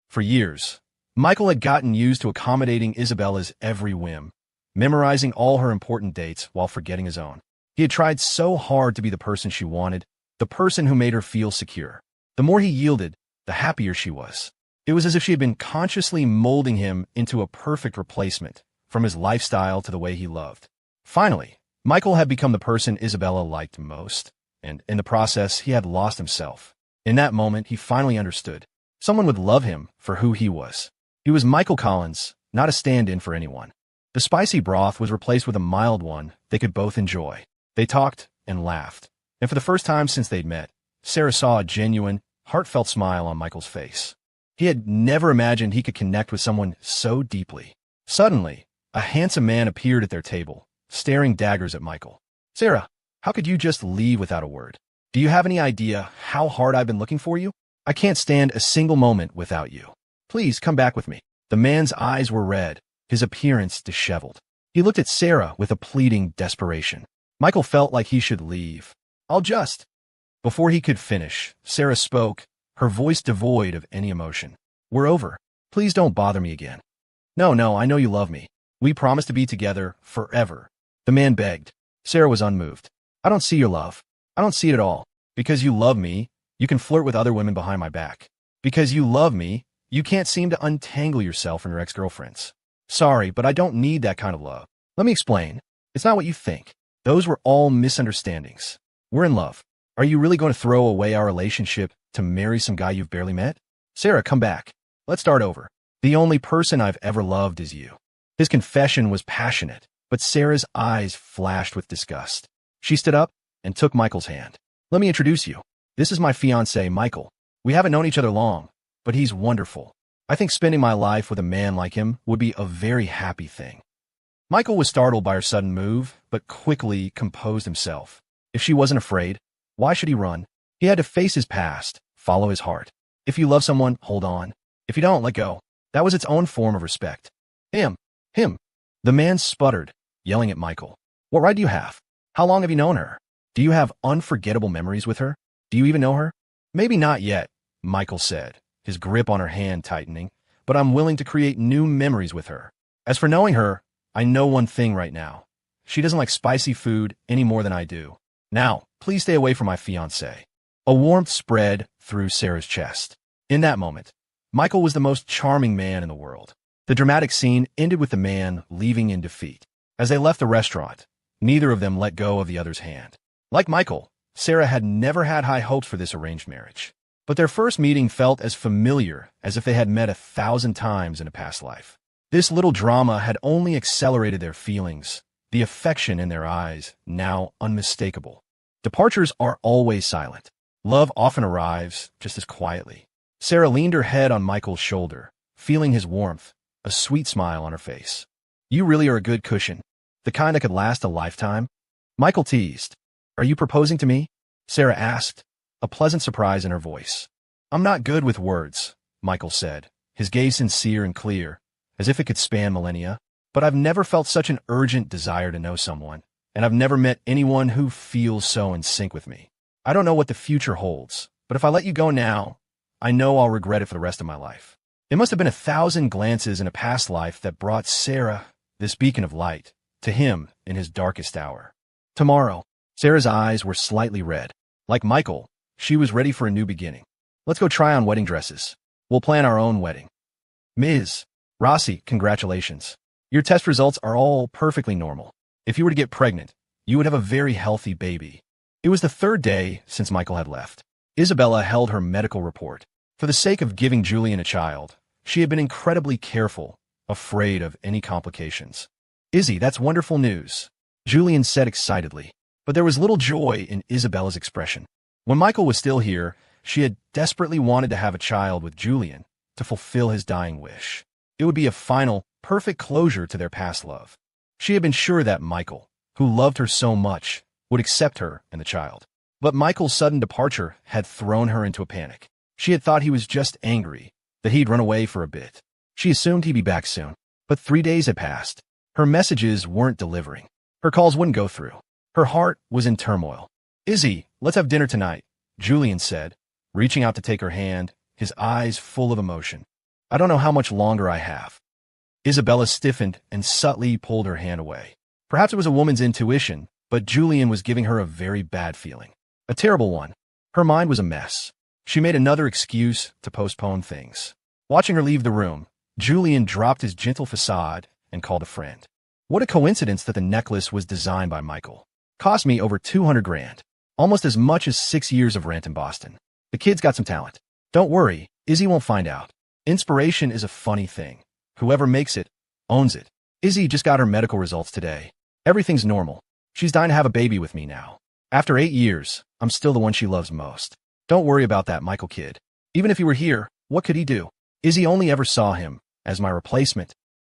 For years, Michael had gotten used to accommodating Isabella's every whim, memorizing all her important dates while forgetting his own. He had tried so hard to be the person she wanted, the person who made her feel secure. The more he yielded, the happier she was. It was as if she had been consciously molding him into a perfect replacement, from his lifestyle to the way he loved. Finally, Michael had become the person Isabella liked most, and in the process, he had lost himself. In that moment, he finally understood. Someone would love him for who he was. He was Michael Collins, not a stand-in for anyone. The spicy broth was replaced with a mild one they could both enjoy. They talked and laughed, and for the first time since they'd met, Sarah saw a genuine, heartfelt smile on Michael's face. He had never imagined he could connect with someone so deeply. Suddenly, a handsome man appeared at their table, staring daggers at Michael. Sarah, how could you just leave without a word? Do you have any idea how hard I've been looking for you? I can't stand a single moment without you. Please come back with me. The man's eyes were red, his appearance disheveled. He looked at Sarah with a pleading desperation. Michael felt like he should leave. I'll just... Before he could finish, Sarah spoke, her voice devoid of any emotion. We're over. Please don't bother me again. No, I know you love me. We promised to be together forever. The man begged. Sarah was unmoved. I don't see your love. I don't see it at all. Because you love me, you can flirt with other women behind my back. Because you love me, you can't seem to untangle yourself from your ex-girlfriends. Sorry, but I don't need that kind of love. Let me explain. It's not what you think. Those were all misunderstandings. We're in love. Are you really going to throw away our relationship to marry some guy you've barely met? Sarah, come back. Let's start over. The only person I've ever loved is you. His confession was passionate, but Sarah's eyes flashed with disgust. She stood up and took Michael's hand. Let me introduce you. This is my fiancé, Michael. We haven't known each other long, but he's wonderful. I think spending my life with a man like him would be a very happy thing. Michael was startled by her sudden move, but quickly composed himself. If she wasn't afraid, why should he run? He had to face his past, follow his heart. If you love someone, hold on. If you don't, let go. That was its own form of respect. Him. The man sputtered, yelling at Michael. What right do you have? How long have you known her? Do you have unforgettable memories with her? Do you even know her? Maybe not yet, Michael said, his grip on her hand tightening, but I'm willing to create new memories with her. As for knowing her, I know one thing right now. She doesn't like spicy food any more than I do. Now, please stay away from my fiancé. A warmth spread through Sarah's chest. In that moment, Michael was the most charming man in the world. The dramatic scene ended with the man leaving in defeat. As they left the restaurant, neither of them let go of the other's hand. Like Michael, Sarah had never had high hopes for this arranged marriage. But their first meeting felt as familiar as if they had met 1,000 times in a past life. This little drama had only accelerated their feelings, the affection in their eyes now unmistakable. Departures are always silent. Love often arrives just as quietly. Sarah leaned her head on Michael's shoulder, feeling his warmth, a sweet smile on her face. You really are a good cushion. The kind that could last a lifetime. Michael teased. Are you proposing to me? Sarah asked, a pleasant surprise in her voice. I'm not good with words, Michael said, his gaze sincere and clear, as if it could span millennia. But I've never felt such an urgent desire to know someone, and I've never met anyone who feels so in sync with me. I don't know what the future holds, but if I let you go now, I know I'll regret it for the rest of my life. It must have been 1,000 glances in a past life that brought Sarah, this beacon of light, to him in his darkest hour. Tomorrow, Sarah's eyes were slightly red. Like Michael, she was ready for a new beginning. Let's go try on wedding dresses. We'll plan our own wedding. Ms. Rossi, congratulations. Your test results are all perfectly normal. If you were to get pregnant, you would have a very healthy baby. It was the 3rd day since Michael had left. Isabella held her medical report. For the sake of giving Julian a child, she had been incredibly careful, afraid of any complications. Izzy, that's wonderful news, Julian said excitedly. But there was little joy in Isabella's expression. When Michael was still here, she had desperately wanted to have a child with Julian to fulfill his dying wish. It would be a final, perfect closure to their past love. She had been sure that Michael, who loved her so much, would accept her and the child. But Michael's sudden departure had thrown her into a panic. She had thought he was just angry, that he'd run away for a bit. She assumed he'd be back soon. But 3 days had passed. Her messages weren't delivering. Her calls wouldn't go through. Her heart was in turmoil. Izzy, let's have dinner tonight, Julian said, reaching out to take her hand, his eyes full of emotion. I don't know how much longer I have. Isabella stiffened and subtly pulled her hand away. Perhaps it was a woman's intuition, but Julian was giving her a very bad feeling. A terrible one. Her mind was a mess. She made another excuse to postpone things. Watching her leave the room, Julian dropped his gentle facade and called a friend. What a coincidence that the necklace was designed by Michael. Cost me over 200 grand. Almost as much as 6 years of rent in Boston. The kid's got some talent. Don't worry, Izzy won't find out. Inspiration is a funny thing. Whoever makes it, owns it. Izzy just got her medical results today. Everything's normal. She's dying to have a baby with me now. After 8 years, I'm still the one she loves most. Don't worry about that, Michael kid. Even if he were here, what could he do? Izzy only ever saw him as my replacement.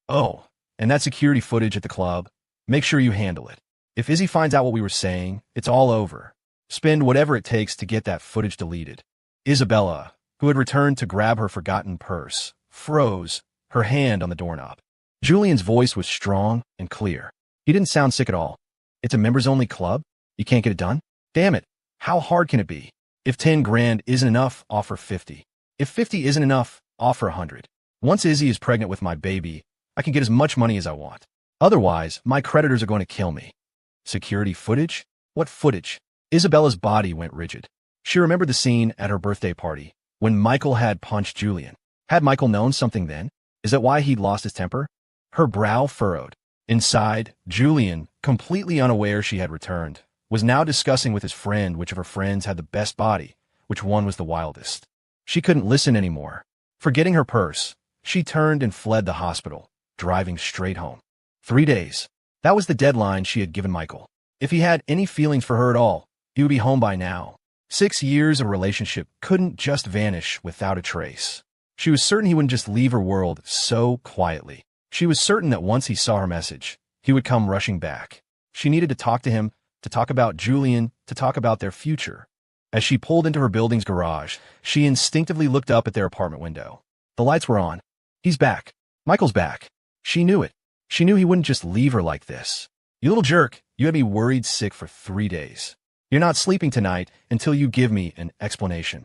Oh, and that security footage at the club, make sure you handle it. If Izzy finds out what we were saying, it's all over. Spend whatever it takes to get that footage deleted. Isabella, who had returned to grab her forgotten purse, froze, her hand on the doorknob. Julian's voice was strong and clear. He didn't sound sick at all. It's a members-only club? You can't get it done? Damn it. How hard can it be? If 10 grand isn't enough, offer 50. If 50 isn't enough, offer 100. Once Izzy is pregnant with my baby, I can get as much money as I want. Otherwise, my creditors are going to kill me. Security footage? What footage? Isabella's body went rigid. She remembered the scene at her birthday party, when Michael had punched Julian. Had Michael known something then? Is that why he'd lost his temper? Her brow furrowed. Inside, Julian, completely unaware she had returned, was now discussing with his friend which of her friends had the best body, which one was the wildest. She couldn't listen anymore. Forgetting her purse, she turned and fled the hospital, driving straight home. 3 days. That was the deadline she had given Michael. If he had any feelings for her at all, he would be home by now. 6 years of relationship couldn't just vanish without a trace. She was certain he wouldn't just leave her world so quietly. She was certain that once he saw her message, he would come rushing back. She needed to talk to him, to talk about Julian, to talk about their future. As she pulled into her building's garage, she instinctively looked up at their apartment window. The lights were on. He's back. Michael's back. She knew it. She knew he wouldn't just leave her like this. You little jerk, you had me worried sick for 3 days. You're not sleeping tonight until you give me an explanation.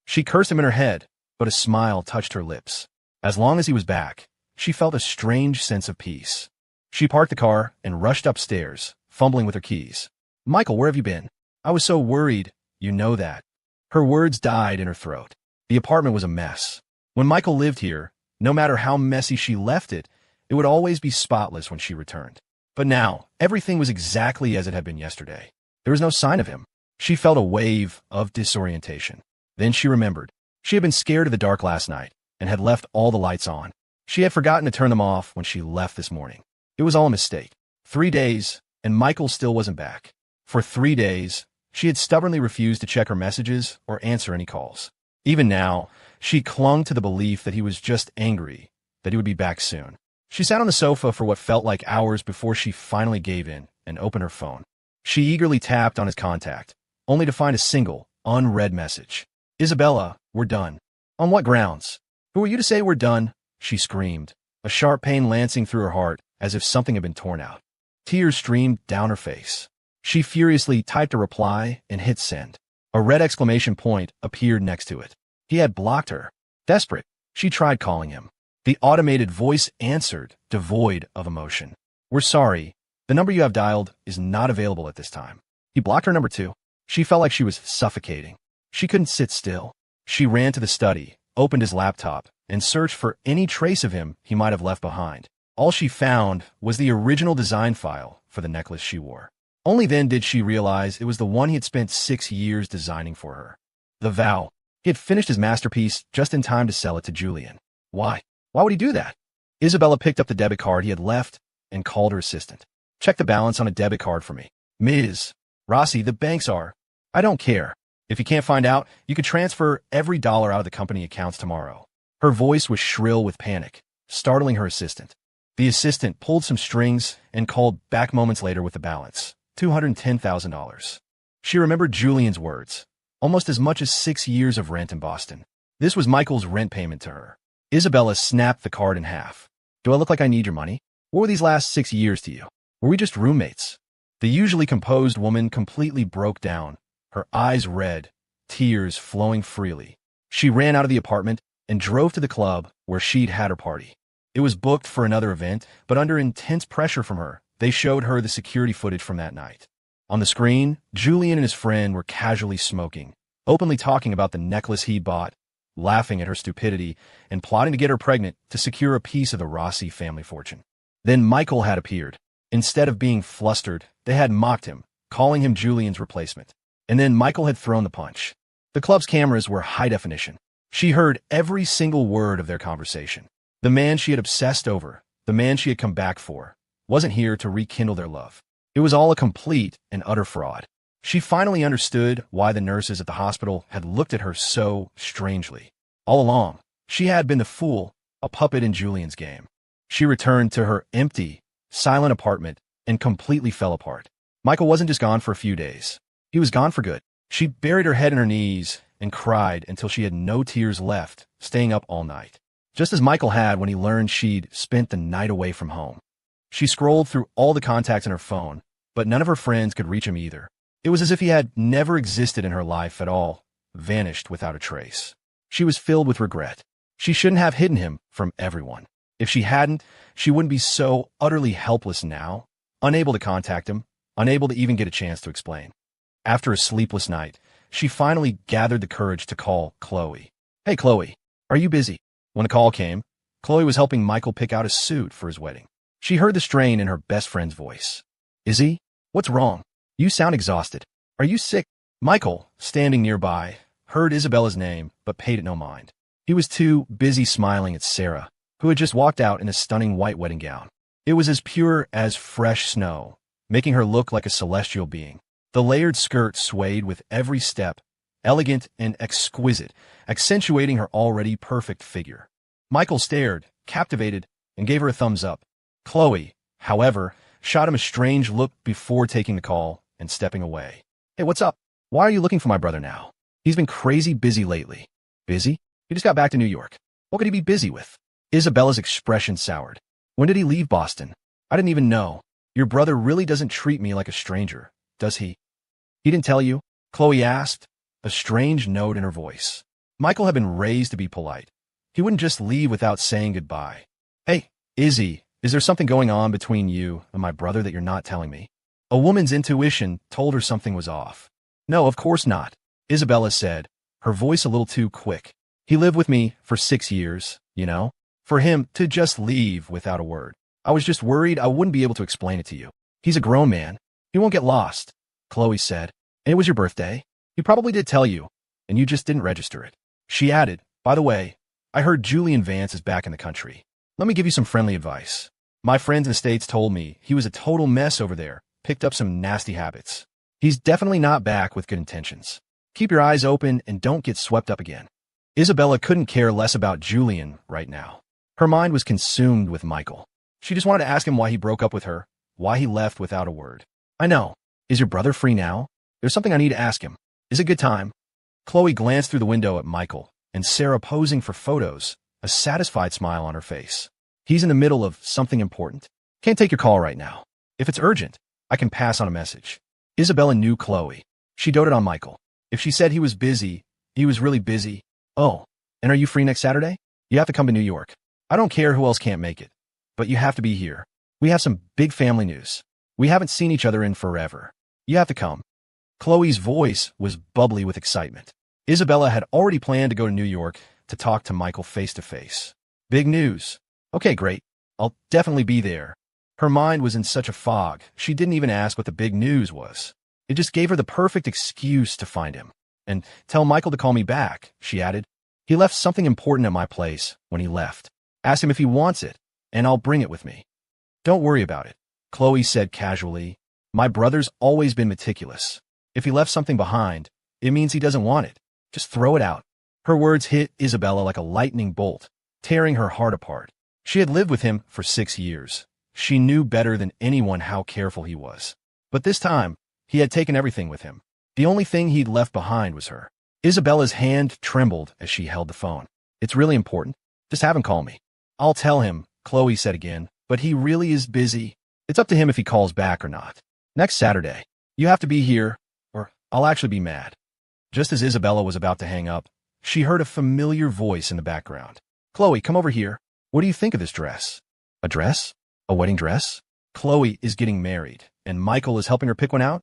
She cursed him in her head, but a smile touched her lips. As long as he was back, she felt a strange sense of peace. She parked the car and rushed upstairs, fumbling with her keys. Michael, where have you been? I was so worried, you know that. Her words died in her throat. The apartment was a mess. When Michael lived here, no matter how messy she left it, it would always be spotless when she returned. But now, everything was exactly as it had been yesterday. There was no sign of him. She felt a wave of disorientation. Then she remembered. She had been scared of the dark last night and had left all the lights on. She had forgotten to turn them off when she left this morning. It was all a mistake. 3 days, and Michael still wasn't back. For 3 days, she had stubbornly refused to check her messages or answer any calls. Even now, she clung to the belief that he was just angry, that he would be back soon. She sat on the sofa for what felt like hours before she finally gave in and opened her phone. She eagerly tapped on his contact, only to find a single, unread message. Isabella, we're done. On what grounds? Who are you to say we're done? She screamed, a sharp pain lancing through her heart as if something had been torn out. Tears streamed down her face. She furiously typed a reply and hit send. A red exclamation point appeared next to it. He had blocked her. Desperate, she tried calling him. The automated voice answered, devoid of emotion. We're sorry. The number you have dialed is not available at this time. He blocked her number too. She felt like she was suffocating. She couldn't sit still. She ran to the study, opened his laptop, and searched for any trace of him he might have left behind. All she found was the original design file for the necklace she wore. Only then did she realize it was the one he had spent 6 years designing for her. The vow. He had finished his masterpiece just in time to sell it to Julian. Why? Why would he do that? Isabella picked up the debit card he had left and called her assistant. Check the balance on a debit card for me. Ms. Rossi, the banks are. I don't care. If you can't find out, you could transfer every dollar out of the company accounts tomorrow. Her voice was shrill with panic, startling her assistant. The assistant pulled some strings and called back moments later with the balance, $210,000. She remembered Julian's words, almost as much as 6 years of rent in Boston. This was Michael's rent payment to her. Isabella snapped the card in half. Do I look like I need your money? What were these last 6 years to you? Were we just roommates? The usually composed woman completely broke down, her eyes red, tears flowing freely. She ran out of the apartment and drove to the club where she'd had her party. It was booked for another event, but under intense pressure from her, they showed her the security footage from that night. On the screen, Julian and his friend were casually smoking, openly talking about the necklace he'd bought, laughing at her stupidity, and plotting to get her pregnant to secure a piece of the Rossi family fortune. Then Michael had appeared. Instead of being flustered, they had mocked him, calling him Julian's replacement. And then Michael had thrown the punch. The club's cameras were high definition. She heard every single word of their conversation. The man she had obsessed over, the man she had come back for, wasn't here to rekindle their love. It was all a complete and utter fraud. She finally understood why the nurses at the hospital had looked at her so strangely. All along, she had been the fool, a puppet in Julian's game. She returned to her empty, silent apartment and completely fell apart. Michael wasn't just gone for a few days. He was gone for good. She buried her head in her knees and cried until she had no tears left, staying up all night. Just as Michael had when he learned she'd spent the night away from home. She scrolled through all the contacts in her phone, but none of her friends could reach him either. It was as if he had never existed in her life at all, vanished without a trace. She was filled with regret. She shouldn't have hidden him from everyone. If she hadn't, she wouldn't be so utterly helpless now, unable to contact him, unable to even get a chance to explain. After a sleepless night, she finally gathered the courage to call Chloe. Hey, Chloe, are you busy? When the call came, Chloe was helping Michael pick out a suit for his wedding. She heard the strain in her best friend's voice. Is he? What's wrong? You sound exhausted. Are you sick? Michael, standing nearby, heard Isabella's name, but paid it no mind. He was too busy smiling at Sarah, who had just walked out in a stunning white wedding gown. It was as pure as fresh snow, making her look like a celestial being. The layered skirt swayed with every step, elegant and exquisite, accentuating her already perfect figure. Michael stared, captivated, and gave her a thumbs up. Chloe, however, shot him a strange look before taking the call and stepping away. Hey, what's up? Why are you looking for my brother now? He's been crazy busy lately. Busy? He just got back to New York. What could he be busy with? Isabella's expression soured. When did he leave Boston? I didn't even know. Your brother really doesn't treat me like a stranger, does he? He didn't tell you? Chloe asked, a strange note in her voice. Michael had been raised to be polite. He wouldn't just leave without saying goodbye. Hey, Izzy, is there something going on between you and my brother that you're not telling me? A woman's intuition told her something was off. No, of course not, Isabella said, her voice a little too quick. He lived with me for 6 years, you know? For him to just leave without a word. I was just worried I wouldn't be able to explain it to you. He's a grown man. He won't get lost, Chloe said. And it was your birthday. He probably did tell you, and you just didn't register it. She added, by the way, I heard Julian Vance is back in the country. Let me give you some friendly advice. My friends in the States told me he was a total mess over there, picked up some nasty habits. He's definitely not back with good intentions. Keep your eyes open and don't get swept up again. Isabella couldn't care less about Julian right now. Her mind was consumed with Michael. She just wanted to ask him why he broke up with her, why he left without a word. I know. Is your brother free now? There's something I need to ask him. Is it a good time? Chloe glanced through the window at Michael and Sarah posing for photos, a satisfied smile on her face. He's in the middle of something important. Can't take your call right now. If it's urgent, I can pass on a message. Isabella knew Chloe. She doted on Michael. If she said he was busy, he was really busy. Oh, and are you free next Saturday? You have to come to New York. I don't care who else can't make it, but you have to be here. We have some big family news. We haven't seen each other in forever. You have to come. Chloe's voice was bubbly with excitement. Isabella had already planned to go to New York to talk to Michael face to face. Big news. Okay, great. I'll definitely be there. Her mind was in such a fog, she didn't even ask what the big news was. It just gave her the perfect excuse to find him. And tell Michael to call me back, she added. He left something important at my place when he left. Ask him if he wants it, and I'll bring it with me. Don't worry about it, Chloe said casually. My brother's always been meticulous. If he left something behind, it means he doesn't want it. Just throw it out. Her words hit Isabella like a lightning bolt, tearing her heart apart. She had lived with him for 6 years. She knew better than anyone how careful he was. But this time, he had taken everything with him. The only thing he'd left behind was her. Isabella's hand trembled as she held the phone. It's really important. Just have him call me. I'll tell him, Chloe said again, but he really is busy. It's up to him if he calls back or not. Next Saturday. You have to be here, or I'll actually be mad. Just as Isabella was about to hang up, she heard a familiar voice in the background. Chloe, come over here. What do you think of this dress? A dress? A wedding dress? Chloe is getting married, and Michael is helping her pick one out?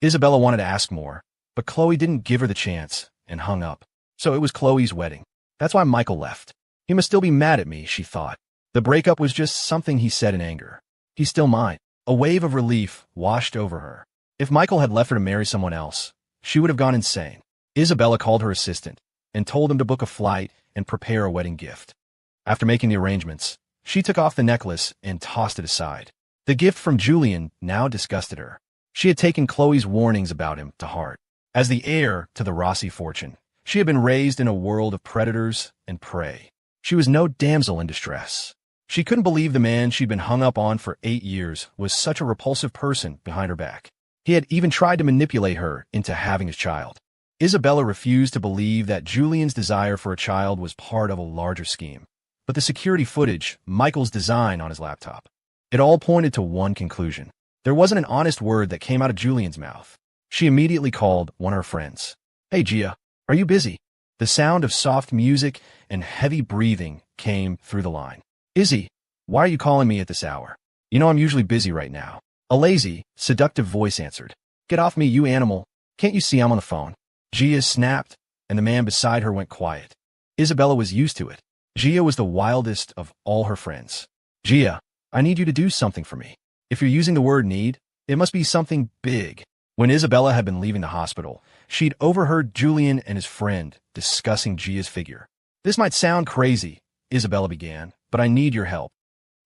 Isabella wanted to ask more, but Chloe didn't give her the chance and hung up. So it was Chloe's wedding. That's why Michael left. He must still be mad at me, she thought. The breakup was just something he said in anger. He's still mine. A wave of relief washed over her. If Michael had left her to marry someone else, she would have gone insane. Isabella called her assistant and told him to book a flight and prepare a wedding gift. After making the arrangements, she took off the necklace and tossed it aside. The gift from Julian now disgusted her. She had taken Chloe's warnings about him to heart. As the heir to the Rossi fortune, she had been raised in a world of predators and prey. She was no damsel in distress. She couldn't believe the man she'd been hung up on for 8 years was such a repulsive person behind her back. He had even tried to manipulate her into having his child. Isabella refused to believe that Julian's desire for a child was part of a larger scheme. But the security footage, Michael's design on his laptop, it all pointed to one conclusion. There wasn't an honest word that came out of Julian's mouth. She immediately called one of her friends. Hey, Gia, are you busy? The sound of soft music and heavy breathing came through the line. Izzy, why are you calling me at this hour? You know I'm usually busy right now. A lazy, seductive voice answered. Get off me, you animal. Can't you see I'm on the phone? Gia snapped, and the man beside her went quiet. Isabella was used to it. Gia was the wildest of all her friends. Gia, I need you to do something for me. If you're using the word need, it must be something big. When Isabella had been leaving the hospital, she'd overheard Julian and his friend discussing Gia's figure. This might sound crazy, Isabella began, but I need your help.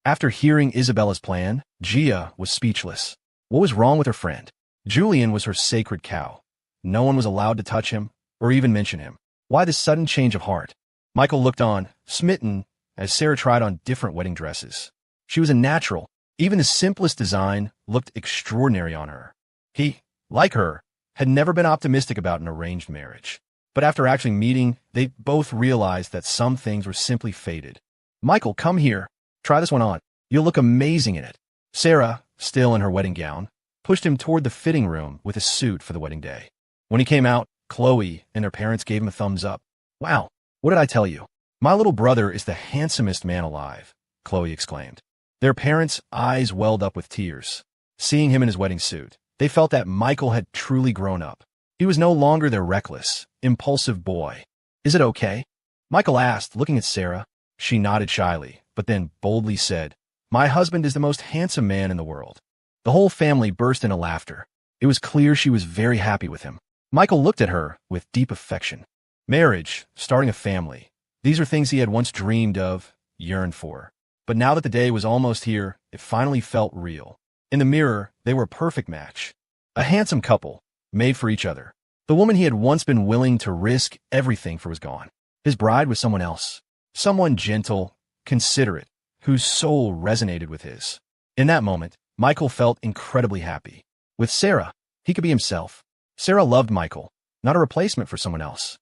After hearing Isabella's plan, Gia was speechless. What was wrong with her friend? Julian was her sacred cow. No one was allowed to touch him or even mention him. Why this sudden change of heart? Michael looked on, smitten, as Sarah tried on different wedding dresses. She was a natural. Even the simplest design looked extraordinary on her. He, like her, had never been optimistic about an arranged marriage. But after actually meeting, they both realized that some things were simply fated. Michael, come here. Try this one on. You'll look amazing in it. Sarah, still in her wedding gown, pushed him toward the fitting room with a suit for the wedding day. When he came out, Chloe and her parents gave him a thumbs up. Wow, what did I tell you? My little brother is the handsomest man alive, Chloe exclaimed. Their parents' eyes welled up with tears. Seeing him in his wedding suit, they felt that Michael had truly grown up. He was no longer their reckless, impulsive boy. Is it okay? Michael asked, looking at Sarah. She nodded shyly, but then boldly said, My husband is the most handsome man in the world. The whole family burst into laughter. It was clear she was very happy with him. Michael looked at her with deep affection. Marriage, starting a family, these are things he had once dreamed of, yearned for. But now that the day was almost here, it finally felt real. In the mirror, they were a perfect match. A handsome couple, made for each other. The woman he had once been willing to risk everything for was gone. His bride was someone else. Someone gentle, considerate, whose soul resonated with his. In that moment, Michael felt incredibly happy. With Sarah, he could be himself. Sarah loved Michael, not a replacement for someone else.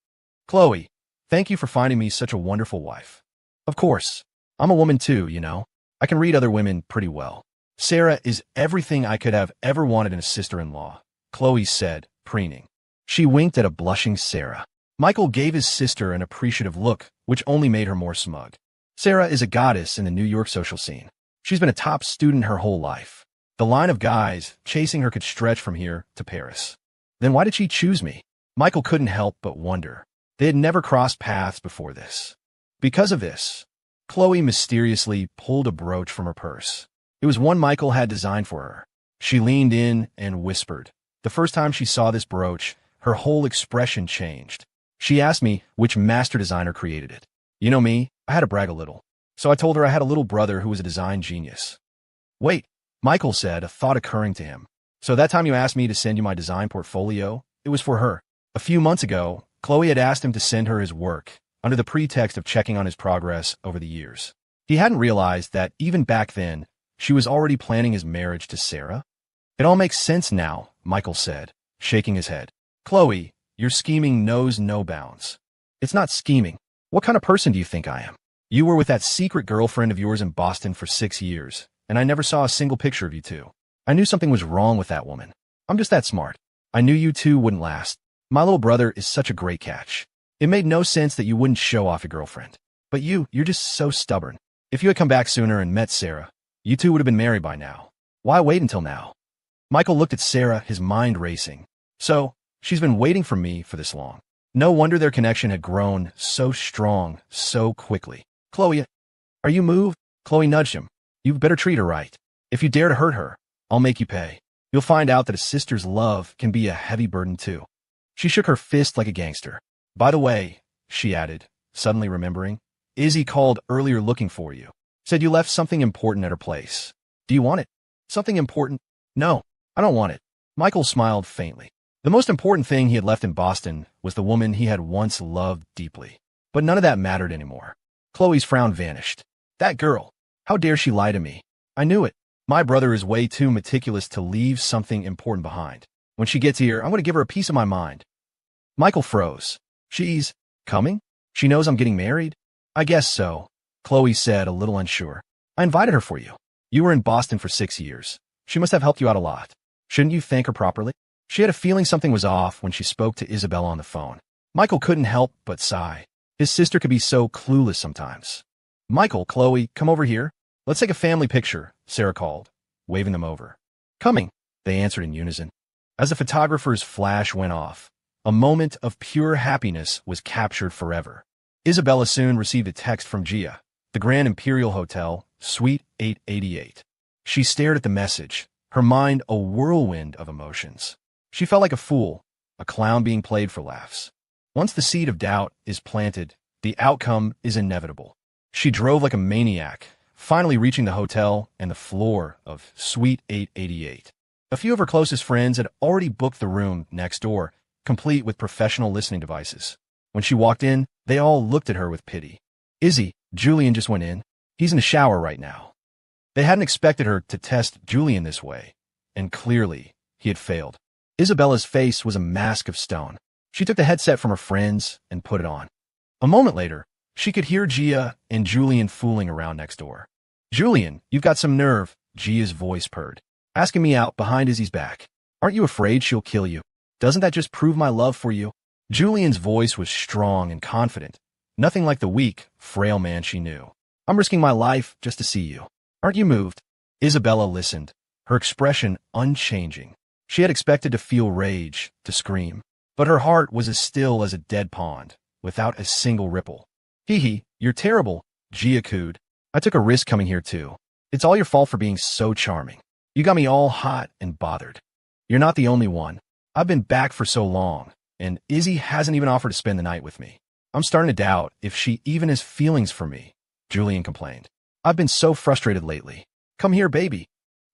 Chloe, thank you for finding me such a wonderful wife. Of course, I'm a woman too, you know. I can read other women pretty well. Sarah is everything I could have ever wanted in a sister-in-law, Chloe said, preening. She winked at a blushing Sarah. Michael gave his sister an appreciative look, which only made her more smug. Sarah is a goddess in the New York social scene. She's been a top student her whole life. The line of guys chasing her could stretch from here to Paris. Then why did she choose me? Michael couldn't help but wonder. They had never crossed paths before this. Because of this, Chloe mysteriously pulled a brooch from her purse. It was one Michael had designed for her. She leaned in and whispered. The first time she saw this brooch, her whole expression changed. She asked me which master designer created it. You know me, I had to brag a little. So I told her I had a little brother who was a design genius. Wait, Michael said, a thought occurring to him. So that time you asked me to send you my design portfolio, it was for her. A few months ago, Chloe had asked him to send her his work, under the pretext of checking on his progress over the years. He hadn't realized that even back then, she was already planning his marriage to Sarah. It all makes sense now, Michael said, shaking his head. Chloe, your scheming knows no bounds. It's not scheming. What kind of person do you think I am? You were with that secret girlfriend of yours in Boston for 6 years, and I never saw a single picture of you two. I knew something was wrong with that woman. I'm just that smart. I knew you two wouldn't last. My little brother is such a great catch. It made no sense that you wouldn't show off your girlfriend. But you're just so stubborn. If you had come back sooner and met Sarah, you two would have been married by now. Why wait until now? Michael looked at Sarah, his mind racing. So, she's been waiting for me for this long. No wonder their connection had grown so strong so quickly. Chloe, are you moved? Chloe nudged him. You better treat her right. If you dare to hurt her, I'll make you pay. You'll find out that a sister's love can be a heavy burden too. She shook her fist like a gangster. By the way, she added, suddenly remembering, Izzy called earlier looking for you. Said you left something important at her place. Do you want it? Something important? No, I don't want it. Michael smiled faintly. The most important thing he had left in Boston was the woman he had once loved deeply. But none of that mattered anymore. Chloe's frown vanished. That girl. How dare she lie to me? I knew it. My brother is way too meticulous to leave something important behind. When she gets here, I'm going to give her a piece of my mind. Michael froze. She's coming? She knows I'm getting married? I guess so, Chloe said, a little unsure. I invited her for you. You were in Boston for 6 years. She must have helped you out a lot. Shouldn't you thank her properly? She had a feeling something was off when she spoke to Isabella on the phone. Michael couldn't help but sigh. His sister could be so clueless sometimes. Michael, Chloe, come over here. Let's take a family picture, Sarah called, waving them over. Coming, they answered in unison. As the photographer's flash went off, a moment of pure happiness was captured forever. Isabella soon received a text from Gia, the Grand Imperial Hotel, Suite 888. She stared at the message, her mind a whirlwind of emotions. She felt like a fool, a clown being played for laughs. Once the seed of doubt is planted, the outcome is inevitable. She drove like a maniac, finally reaching the hotel and the floor of Suite 888. A few of her closest friends had already booked the room next door, complete with professional listening devices. When she walked in, they all looked at her with pity. Izzy, Julian just went in. He's in the shower right now. They hadn't expected her to test Julian this way, and clearly, he had failed. Isabella's face was a mask of stone. She took the headset from her friends and put it on. A moment later, she could hear Gia and Julian fooling around next door. Julian, you've got some nerve, Gia's voice purred. Asking me out behind Izzy's back. Aren't you afraid she'll kill you? Doesn't that just prove my love for you? Julian's voice was strong and confident, nothing like the weak, frail man she knew. I'm risking my life just to see you. Aren't you moved? Isabella listened, her expression unchanging. She had expected to feel rage, to scream, but her heart was as still as a dead pond, without a single ripple. Hee, you're terrible, Gia cooed. I took a risk coming here too. It's all your fault for being so charming. You got me all hot and bothered. You're not the only one. I've been back for so long, and Izzy hasn't even offered to spend the night with me. I'm starting to doubt if she even has feelings for me, Julian complained. I've been so frustrated lately. Come here, baby.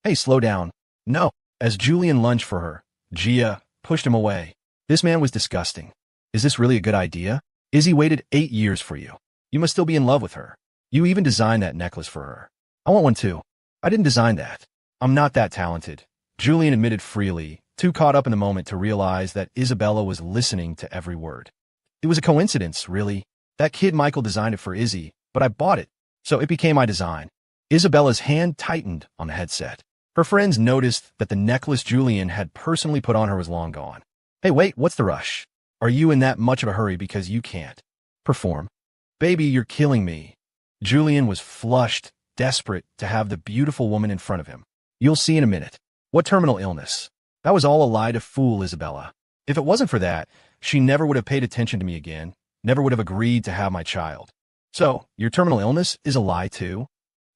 Hey, slow down. No. As Julian lunged for her, Gia pushed him away. This man was disgusting. Is this really a good idea? Izzy waited 8 years for you. You must still be in love with her. You even designed that necklace for her. I want one too. I didn't design that. I'm not that talented, Julian admitted freely, too caught up in the moment to realize that Isabella was listening to every word. It was a coincidence, really. That kid Michael designed it for Izzy, but I bought it, so it became my design. Isabella's hand tightened on the headset. Her friends noticed that the necklace Julian had personally put on her was long gone. Hey, wait, what's the rush? Are you in that much of a hurry because you can't perform? Baby, you're killing me. Julian was flushed, desperate to have the beautiful woman in front of him. You'll see in a minute. What terminal illness? That was all a lie to fool Isabella. If it wasn't for that, she never would have paid attention to me again, never would have agreed to have my child. So, your terminal illness is a lie too?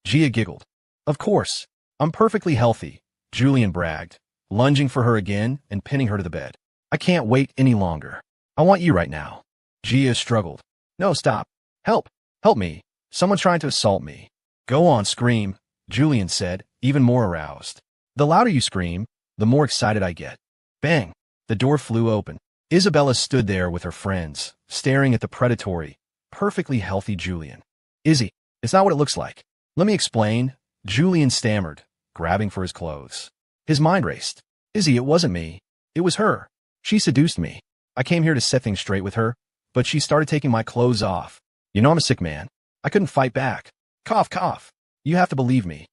Gia giggled. Of course. I'm perfectly healthy, Julian bragged, lunging for her again and pinning her to the bed. I can't wait any longer. I want you right now. Gia struggled. No, stop. Help. Help me. Someone's trying to assault me. Go on, scream, Julian said, even more aroused. The louder you scream, the more excited I get. Bang. The door flew open. Isabella stood there with her friends, staring at the predatory, perfectly healthy Julian. Izzy, it's not what it looks like. Let me explain, Julian stammered, grabbing for his clothes. His mind raced. Izzy, it wasn't me. It was her. She seduced me. I came here to set things straight with her, but she started taking my clothes off. You know I'm a sick man. I couldn't fight back. Cough, cough. You have to believe me.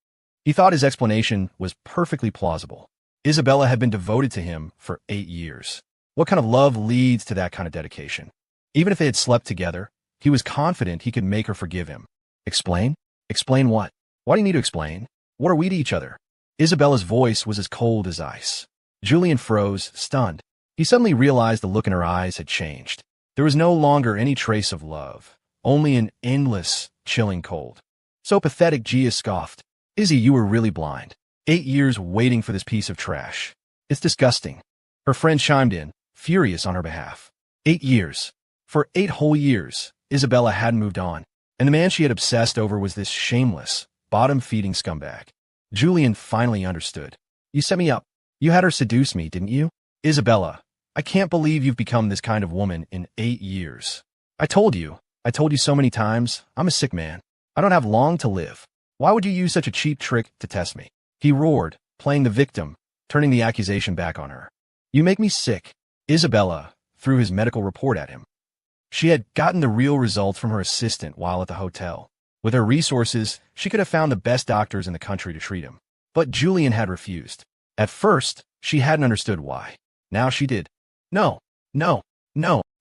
He thought his explanation was perfectly plausible. Isabella had been devoted to him for 8 years. What kind of love leads to that kind of dedication? Even if they had slept together, he was confident he could make her forgive him. Explain? Explain what? Why do you need to explain? What are we to each other? Isabella's voice was as cold as ice. Julian froze, stunned. He suddenly realized the look in her eyes had changed. There was no longer any trace of love, only an endless, chilling cold. So pathetic, Gia scoffed. Izzy, you were really blind. 8 years waiting for this piece of trash. It's disgusting. Her friend chimed in, furious on her behalf. 8 years. For 8 whole years, Isabella hadn't moved on, and the man she had obsessed over was this shameless, bottom-feeding scumbag. Julian finally understood. You set me up. You had her seduce me, didn't you? Isabella, I can't believe you've become this kind of woman in 8 years. I told you so many times, I'm a sick man. I don't have long to live. Why would you use such a cheap trick to test me? He roared, playing the victim, turning the accusation back on her. You make me sick. Isabella threw his medical report at him. She had gotten the real results from her assistant while at the hotel. With her resources, she could have found the best doctors in the country to treat him. But Julian had refused. At first, she hadn't understood why. Now she did. No.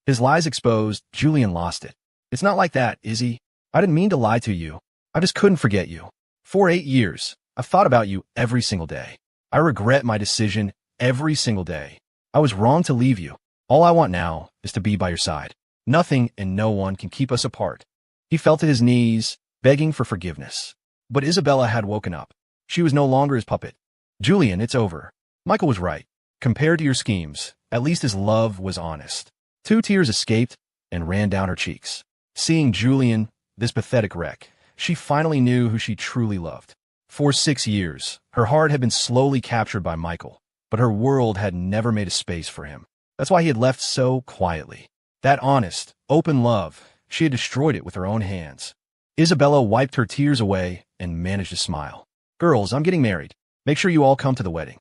His lies exposed, Julian lost it. It's not like that, Izzy. I didn't mean to lie to you. I just couldn't forget you. For 8 years, I've thought about you every single day. I regret my decision every single day. I was wrong to leave you. All I want now is to be by your side. Nothing and no one can keep us apart. He fell to his knees, begging for forgiveness. But Isabella had woken up. She was no longer his puppet. Julian, it's over. Michael was right. Compared to your schemes, at least his love was honest. 2 tears escaped and ran down her cheeks. Seeing Julian, this pathetic wreck, she finally knew who she truly loved. For 6 years, her heart had been slowly captured by Michael, but her world had never made a space for him. That's why he had left so quietly. That honest, open love, she had destroyed it with her own hands. Isabella wiped her tears away and managed to smile. Girls, I'm getting married. Make sure you all come to the wedding.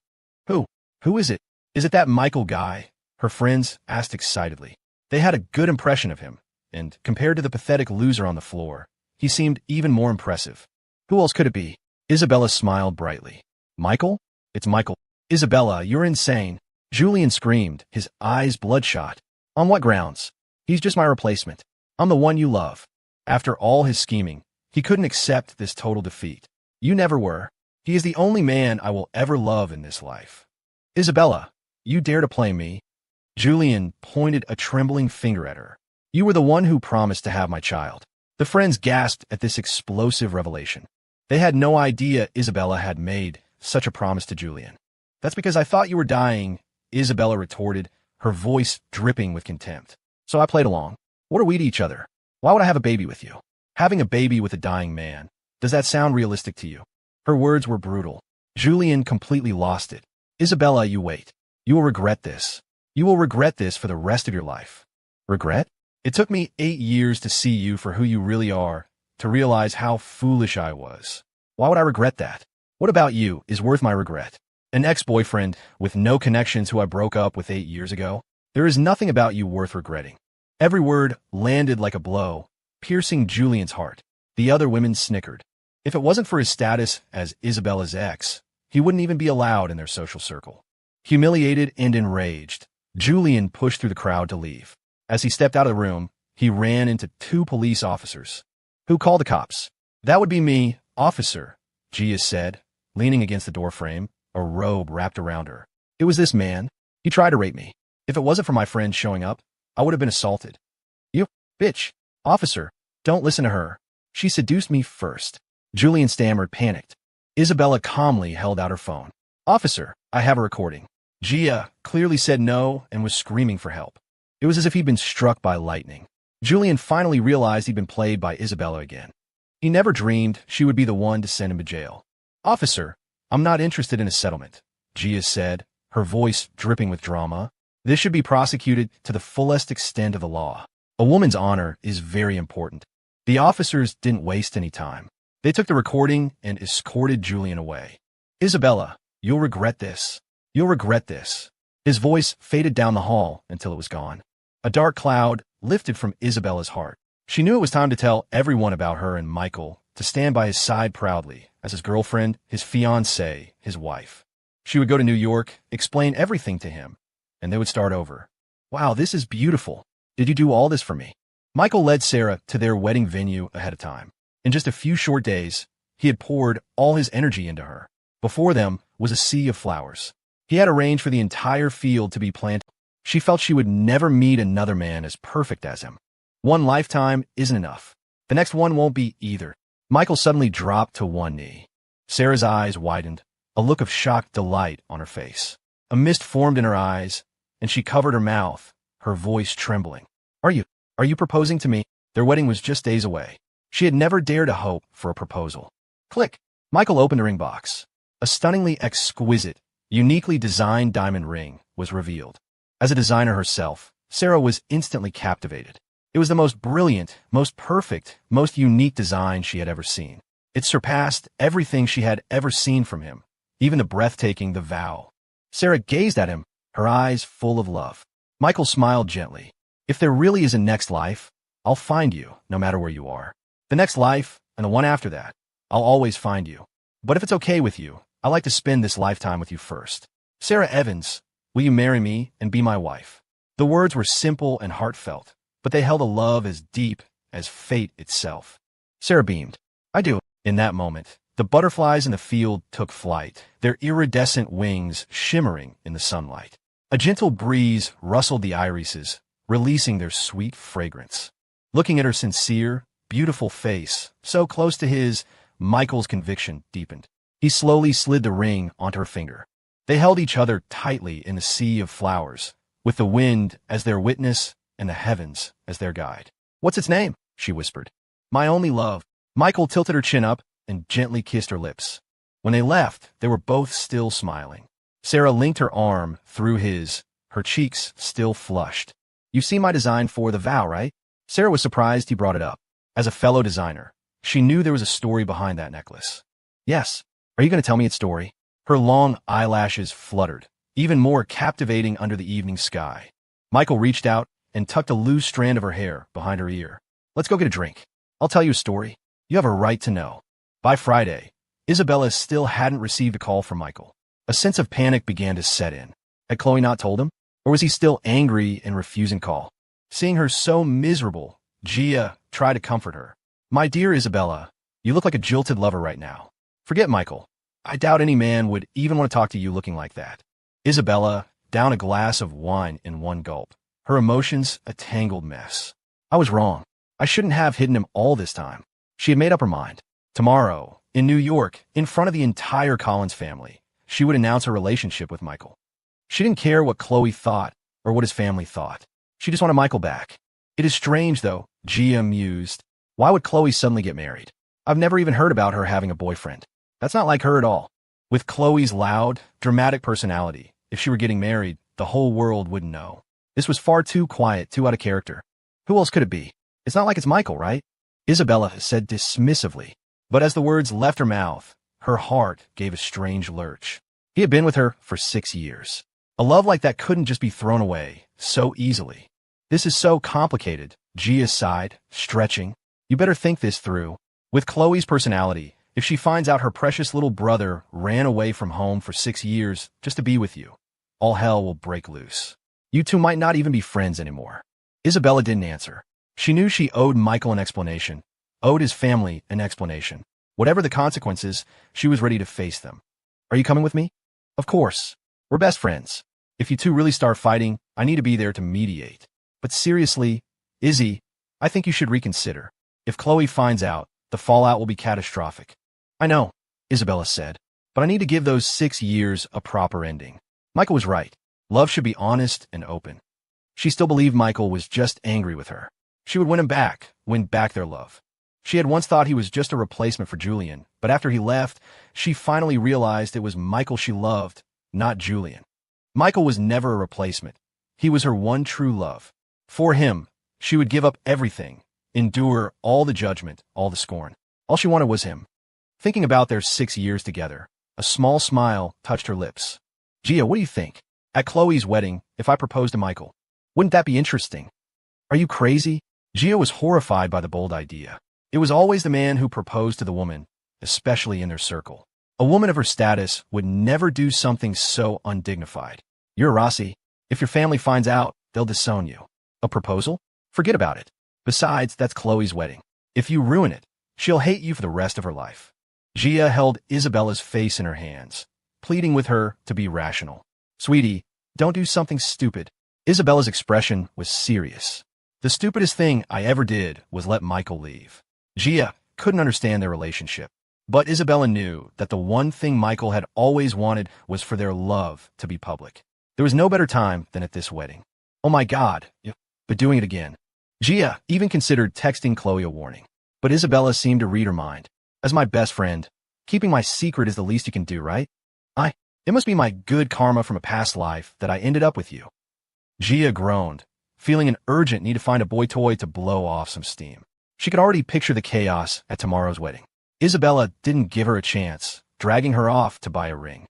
Who is it? Is it that Michael guy? Her friends asked excitedly. They had a good impression of him, and compared to the pathetic loser on the floor, he seemed even more impressive. Who else could it be? Isabella smiled brightly. Michael? It's Michael. Isabella, you're insane. Julian screamed, his eyes bloodshot. On what grounds? He's just my replacement. I'm the one you love. After all his scheming, he couldn't accept this total defeat. You never were. He is the only man I will ever love in this life. Isabella, you dare to play me? Julian pointed a trembling finger at her. You were the one who promised to have my child. The friends gasped at this explosive revelation. They had no idea Isabella had made such a promise to Julian. That's because I thought you were dying, Isabella retorted, her voice dripping with contempt. So I played along. What are we to each other? Why would I have a baby with you? Having a baby with a dying man. Does that sound realistic to you? Her words were brutal. Julian completely lost it. Isabella, you wait. You will regret this. You will regret this for the rest of your life. Regret? It took me 8 years to see you for who you really are, to realize how foolish I was. Why would I regret that? What about you is worth my regret? An ex-boyfriend with no connections who I broke up with 8 years ago? There is nothing about you worth regretting. Every word landed like a blow, piercing Julian's heart. The other women snickered. If it wasn't for his status as Isabella's ex, he wouldn't even be allowed in their social circle. Humiliated and enraged, Julian pushed through the crowd to leave. As he stepped out of the room, he ran into 2 police officers. Who called the cops? That would be me, officer, Gia said, leaning against the doorframe, a robe wrapped around her. It was this man. He tried to rape me. If it wasn't for my friend showing up, I would have been assaulted. You, bitch. Officer, don't listen to her. She seduced me first. Julian stammered, panicked. Isabella calmly held out her phone. Officer, I have a recording. Gia clearly said no and was screaming for help. It was as if he'd been struck by lightning. Julian finally realized he'd been played by Isabella again. He never dreamed she would be the one to send him to jail. Officer, I'm not interested in a settlement, Gia said, her voice dripping with drama. This should be prosecuted to the fullest extent of the law. A woman's honor is very important. The officers didn't waste any time. They took the recording and escorted Julian away. Isabella, you'll regret this. You'll regret this. His voice faded down the hall until it was gone. A dark cloud lifted from Isabella's heart. She knew it was time to tell everyone about her and Michael, to stand by his side proudly, as his girlfriend, his fiancée, his wife. She would go to New York, explain everything to him, and they would start over. Wow, this is beautiful. Did you do all this for me? Michael led Sarah to their wedding venue ahead of time. In just a few short days, he had poured all his energy into her. Before them was a sea of flowers. He had arranged for the entire field to be planted. She felt she would never meet another man as perfect as him. One lifetime isn't enough. The next one won't be either. Michael suddenly dropped to one knee. Sarah's eyes widened, a look of shocked delight on her face. A mist formed in her eyes, and she covered her mouth, her voice trembling. Are you proposing to me? Their wedding was just days away. She had never dared to hope for a proposal. Click. Michael opened a ring box. A stunningly exquisite, uniquely designed diamond ring was revealed. As a designer herself, Sarah was instantly captivated. It was the most brilliant, most perfect, most unique design she had ever seen. It surpassed everything she had ever seen from him, even the breathtaking The Vow. Sarah gazed at him, her eyes full of love. Michael smiled gently. If there really is a next life, I'll find you, no matter where you are. The next life, and the one after that, I'll always find you. But if it's okay with you, I'd like to spend this lifetime with you first. Sarah Evans, will you marry me and be my wife? The words were simple and heartfelt, but they held a love as deep as fate itself. Sarah beamed. I do. In that moment, the butterflies in the field took flight, their iridescent wings shimmering in the sunlight. A gentle breeze rustled the irises, releasing their sweet fragrance. Looking at her sincere, beautiful face, so close to his, Michael's conviction deepened. He slowly slid the ring onto her finger. They held each other tightly in the sea of flowers, with the wind as their witness and the heavens as their guide. What's its name? She whispered. My only love. Michael tilted her chin up and gently kissed her lips. When they left, they were both still smiling. Sarah linked her arm through his, her cheeks still flushed. You see my design for The Vow, right? Sarah was surprised he brought it up. As a fellow designer, she knew there was a story behind that necklace. Yes. Are you going to tell me its story? Her long eyelashes fluttered, even more captivating under the evening sky. Michael reached out and tucked a loose strand of her hair behind her ear. Let's go get a drink. I'll tell you a story. You have a right to know. By Friday, Isabella still hadn't received a call from Michael. A sense of panic began to set in. Had Chloe not told him? Or was he still angry and refusing call? Seeing her so miserable, Gia tried to comfort her. My dear Isabella, you look like a jilted lover right now. Forget Michael. I doubt any man would even want to talk to you looking like that. Isabella downed a glass of wine in one gulp, her emotions a tangled mess. I was wrong. I shouldn't have hidden him all this time. She had made up her mind. Tomorrow, in New York, in front of the entire Collins family, she would announce her relationship with Michael. She didn't care what Chloe thought or what his family thought. She just wanted Michael back. It is strange, though, Gia mused. Why would Chloe suddenly get married? I've never even heard about her having a boyfriend. That's not like her at all. With Chloe's loud, dramatic personality, if she were getting married, the whole world wouldn't know. This was far too quiet, too out of character. Who else could it be? It's not like it's Michael, right? Isabella said dismissively. But as the words left her mouth, her heart gave a strange lurch. He had been with her for 6 years. A love like that couldn't just be thrown away so easily. This is so complicated, Gia sighed, stretching. You better think this through. With Chloe's personality, if she finds out her precious little brother ran away from home for 6 years just to be with you, all hell will break loose. You two might not even be friends anymore. Isabella didn't answer. She knew she owed Michael an explanation, owed his family an explanation. Whatever the consequences, she was ready to face them. Are you coming with me? Of course. We're best friends. If you two really start fighting, I need to be there to mediate. But seriously, Izzy, I think you should reconsider. If Chloe finds out, the fallout will be catastrophic. I know, Isabella said, but I need to give those 6 years a proper ending. Michael was right. Love should be honest and open. She still believed Michael was just angry with her. She would win back their love. She had once thought he was just a replacement for Julian, but after he left, she finally realized it was Michael she loved, not Julian. Michael was never a replacement. He was her one true love. For him, she would give up everything, endure all the judgment, all the scorn. All she wanted was him. Thinking about their 6 years together, a small smile touched her lips. Gia, what do you think? At Chloe's wedding, if I proposed to Michael, wouldn't that be interesting? Are you crazy? Gia was horrified by the bold idea. It was always the man who proposed to the woman, especially in their circle. A woman of her status would never do something so undignified. You're Rossi. If your family finds out, they'll disown you. A proposal? Forget about it. Besides, that's Chloe's wedding. If you ruin it, she'll hate you for the rest of her life. Gia held Isabella's face in her hands, pleading with her to be rational. Sweetie, don't do something stupid. Isabella's expression was serious. The stupidest thing I ever did was let Michael leave. Gia couldn't understand their relationship, but Isabella knew that the one thing Michael had always wanted was for their love to be public. There was no better time than at this wedding. Oh my God, but doing it again. Gia even considered texting Chloe a warning, but Isabella seemed to read her mind. As my best friend, keeping my secret is the least you can do, right? It must be my good karma from a past life that I ended up with you. Gia groaned, feeling an urgent need to find a boy toy to blow off some steam. She could already picture the chaos at tomorrow's wedding. Isabella didn't give her a chance, dragging her off to buy a ring.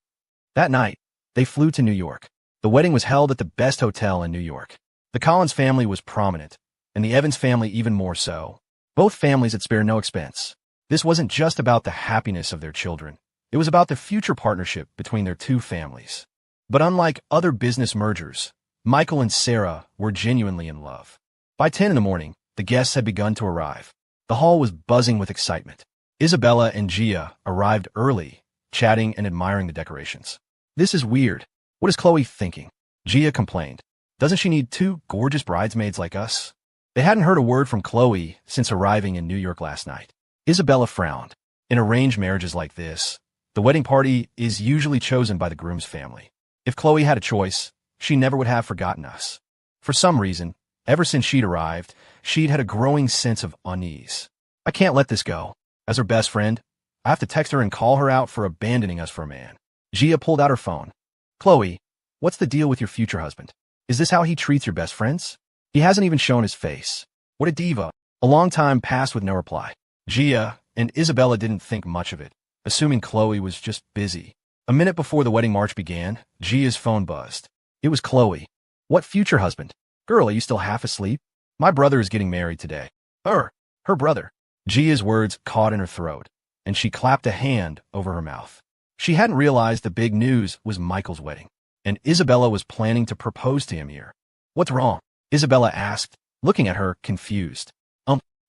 That night, they flew to New York. The wedding was held at the best hotel in New York. The Collins family was prominent, and the Evans family even more so. Both families had spared no expense. This wasn't just about the happiness of their children. It was about the future partnership between their two families. But unlike other business mergers, Michael and Sarah were genuinely in love. By 10 in the morning, the guests had begun to arrive. The hall was buzzing with excitement. Isabella and Gia arrived early, chatting and admiring the decorations. This is weird. What is Chloe thinking? Gia complained. Doesn't she need 2 gorgeous bridesmaids like us? They hadn't heard a word from Chloe since arriving in New York last night. Isabella frowned. In arranged marriages like this, the wedding party is usually chosen by the groom's family. If Chloe had a choice, she never would have forgotten us. For some reason, ever since she'd arrived, she'd had a growing sense of unease. I can't let this go. As her best friend, I have to text her and call her out for abandoning us for a man. Gia pulled out her phone. Chloe, what's the deal with your future husband? Is this how he treats your best friends? He hasn't even shown his face. What a diva. A long time passed with no reply. Gia and Isabella didn't think much of it, assuming Chloe was just busy. A minute before the wedding march began, Gia's phone buzzed. It was Chloe. What future husband? Girl, are you still half asleep? My brother is getting married today. Her brother. Gia's words caught in her throat, and she clapped a hand over her mouth. She hadn't realized the big news was Michael's wedding, and Isabella was planning to propose to him here. What's wrong? Isabella asked, looking at her confused.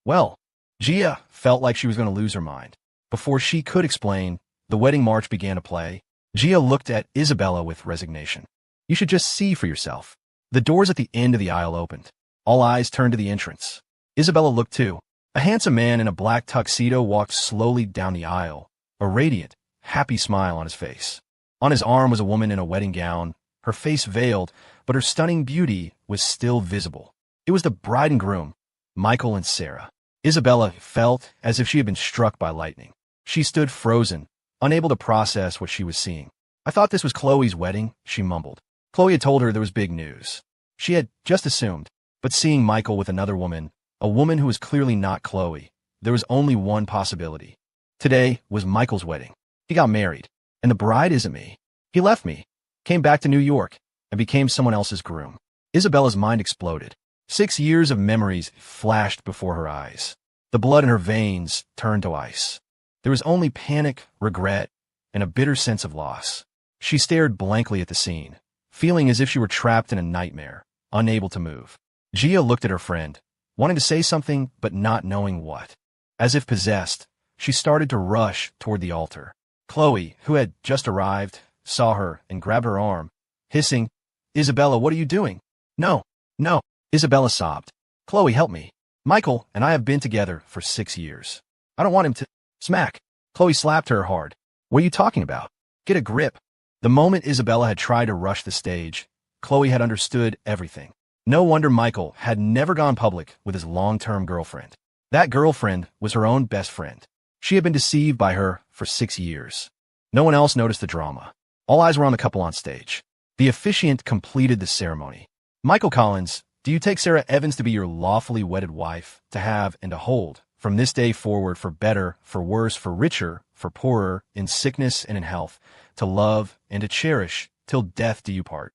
Well, Gia felt like she was going to lose her mind. Before she could explain, the wedding march began to play. Gia looked at Isabella with resignation. You should just see for yourself. The doors at the end of the aisle opened. All eyes turned to the entrance. Isabella looked too. A handsome man in a black tuxedo walked slowly down the aisle, a radiant, happy smile on his face. On his arm was a woman in a wedding gown, her face veiled, but her stunning beauty was still visible. It was the bride and groom, Michael and Sarah. Isabella felt as if she had been struck by lightning. She stood frozen, unable to process what she was seeing. I thought this was Chloe's wedding, she mumbled. Chloe had told her there was big news. She had just assumed, but seeing Michael with another woman, a woman who was clearly not Chloe, there was only one possibility. Today was Michael's wedding. He got married, and the bride isn't me. He left me, came back to New York, and became someone else's groom. Isabella's mind exploded. 6 years of memories flashed before her eyes. The blood in her veins turned to ice. There was only panic, regret, and a bitter sense of loss. She stared blankly at the scene, feeling as if she were trapped in a nightmare, unable to move. Gia looked at her friend, wanting to say something but not knowing what. As if possessed, she started to rush toward the altar. Chloe, who had just arrived, saw her and grabbed her arm, hissing, "Isabella, what are you doing?" "No, no," Isabella sobbed. "Chloe, help me. Michael and I have been together for 6 years. I don't want him to—" Smack! Chloe slapped her hard. "What are you talking about? Get a grip." The moment Isabella had tried to rush the stage, Chloe had understood everything. No wonder Michael had never gone public with his long-term girlfriend. That girlfriend was her own best friend. She had been deceived by her for 6 years. No one else noticed the drama. All eyes were on the couple on stage. The officiant completed the ceremony. "Michael Collins, do you take Sarah Evans to be your lawfully wedded wife, to have and to hold, from this day forward, for better, for worse, for richer, for poorer, in sickness and in health, to love and to cherish, till death do you part?"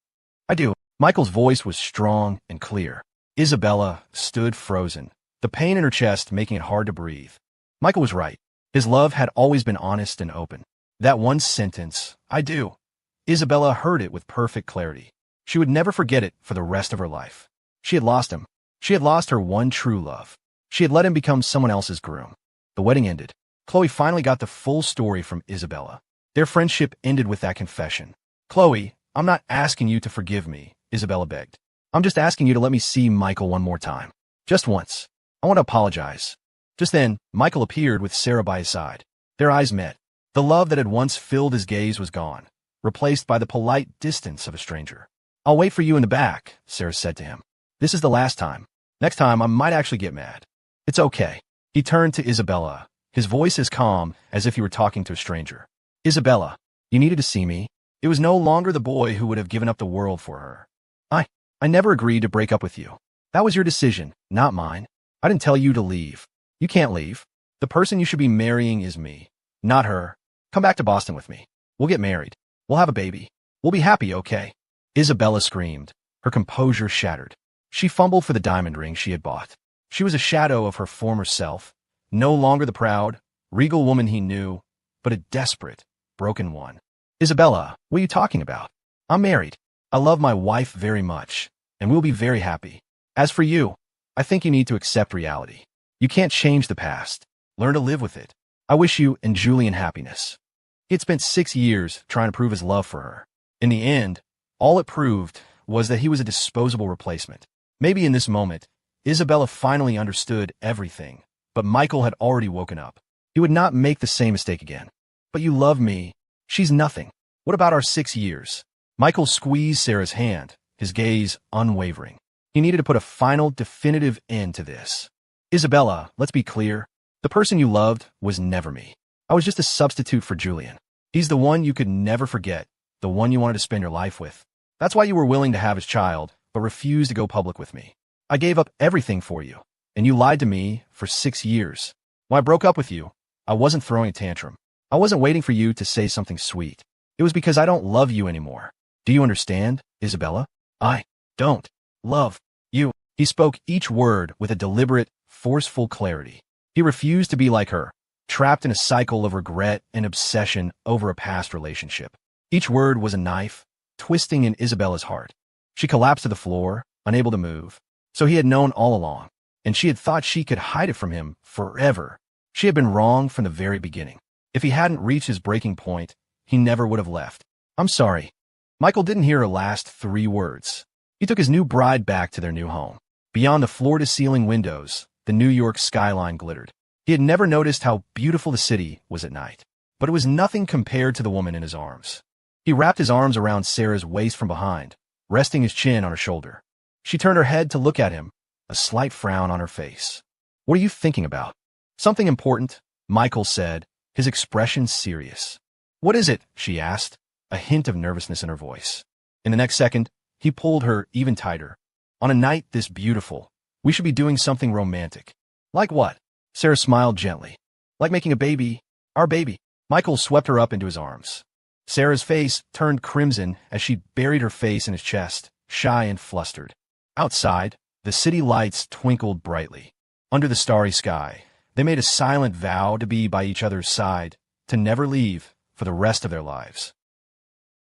"I do." Michael's voice was strong and clear. Isabella stood frozen, the pain in her chest making it hard to breathe. Michael was right. His love had always been honest and open. That one sentence, "I do." Isabella heard it with perfect clarity. She would never forget it for the rest of her life. She had lost him. She had lost her one true love. She had let him become someone else's groom. The wedding ended. Chloe finally got the full story from Isabella. Their friendship ended with that confession. "Chloe, I'm not asking you to forgive me," Isabella begged. "I'm just asking you to let me see Michael one more time. Just once. I want to apologize." Just then, Michael appeared with Sarah by his side. Their eyes met. The love that had once filled his gaze was gone, replaced by the polite distance of a stranger. "I'll wait for you in the back," Sarah said to him. "This is the last time. Next time, I might actually get mad." "It's okay." He turned to Isabella, his voice as calm as if he were talking to a stranger. "Isabella, you needed to see me." It was no longer the boy who would have given up the world for her. I never agreed to break up with you. That was your decision, not mine. I didn't tell you to leave. You can't leave. The person you should be marrying is me, not her. Come back to Boston with me. We'll get married. We'll have a baby. We'll be happy, okay?" Isabella screamed, her composure shattered. She fumbled for the diamond ring she had bought. She was a shadow of her former self, no longer the proud, regal woman he knew, but a desperate, broken one. "Isabella, what are you talking about? I'm married. I love my wife very much, and we'll be very happy. As for you, I think you need to accept reality. You can't change the past. Learn to live with it. I wish you and Julian happiness." He had spent 6 years trying to prove his love for her. In the end, all it proved was that he was a disposable replacement. Maybe in this moment, Isabella finally understood everything, but Michael had already woken up. He would not make the same mistake again. "But you love me. She's nothing. What about our 6 years?" Michael squeezed Sarah's hand, his gaze unwavering. He needed to put a final, definitive end to this. "Isabella, let's be clear. The person you loved was never me. I was just a substitute for Julian. He's the one you could never forget, the one you wanted to spend your life with. That's why you were willing to have his child, but refused to go public with me. I gave up everything for you, and you lied to me for 6 years. When I broke up with you, I wasn't throwing a tantrum. I wasn't waiting for you to say something sweet. It was because I don't love you anymore. Do you understand, Isabella? I don't love you." He spoke each word with a deliberate, forceful clarity. He refused to be like her, trapped in a cycle of regret and obsession over a past relationship. Each word was a knife, twisting in Isabella's heart. She collapsed to the floor, unable to move. So he had known all along, and she had thought she could hide it from him forever. She had been wrong from the very beginning. If he hadn't reached his breaking point, he never would have left. "I'm sorry." Michael didn't hear her last 3 words. He took his new bride back to their new home. Beyond the floor-to-ceiling windows, the New York skyline glittered. He had never noticed how beautiful the city was at night, but it was nothing compared to the woman in his arms. He wrapped his arms around Sarah's waist from behind, resting his chin on her shoulder. She turned her head to look at him, a slight frown on her face. "What are you thinking about?" "Something important," Michael said, his expression serious. "What is it?" she asked, a hint of nervousness in her voice. In the next second, he pulled her even tighter. "On a night this beautiful, we should be doing something romantic." "Like what?" Sarah smiled gently. "Like making a baby, Our baby. Michael swept her up into his arms. Sarah's face turned crimson as she buried her face in his chest, shy and flustered. Outside, the city lights twinkled brightly. Under the starry sky, they made a silent vow to be by each other's side, to never leave for the rest of their lives.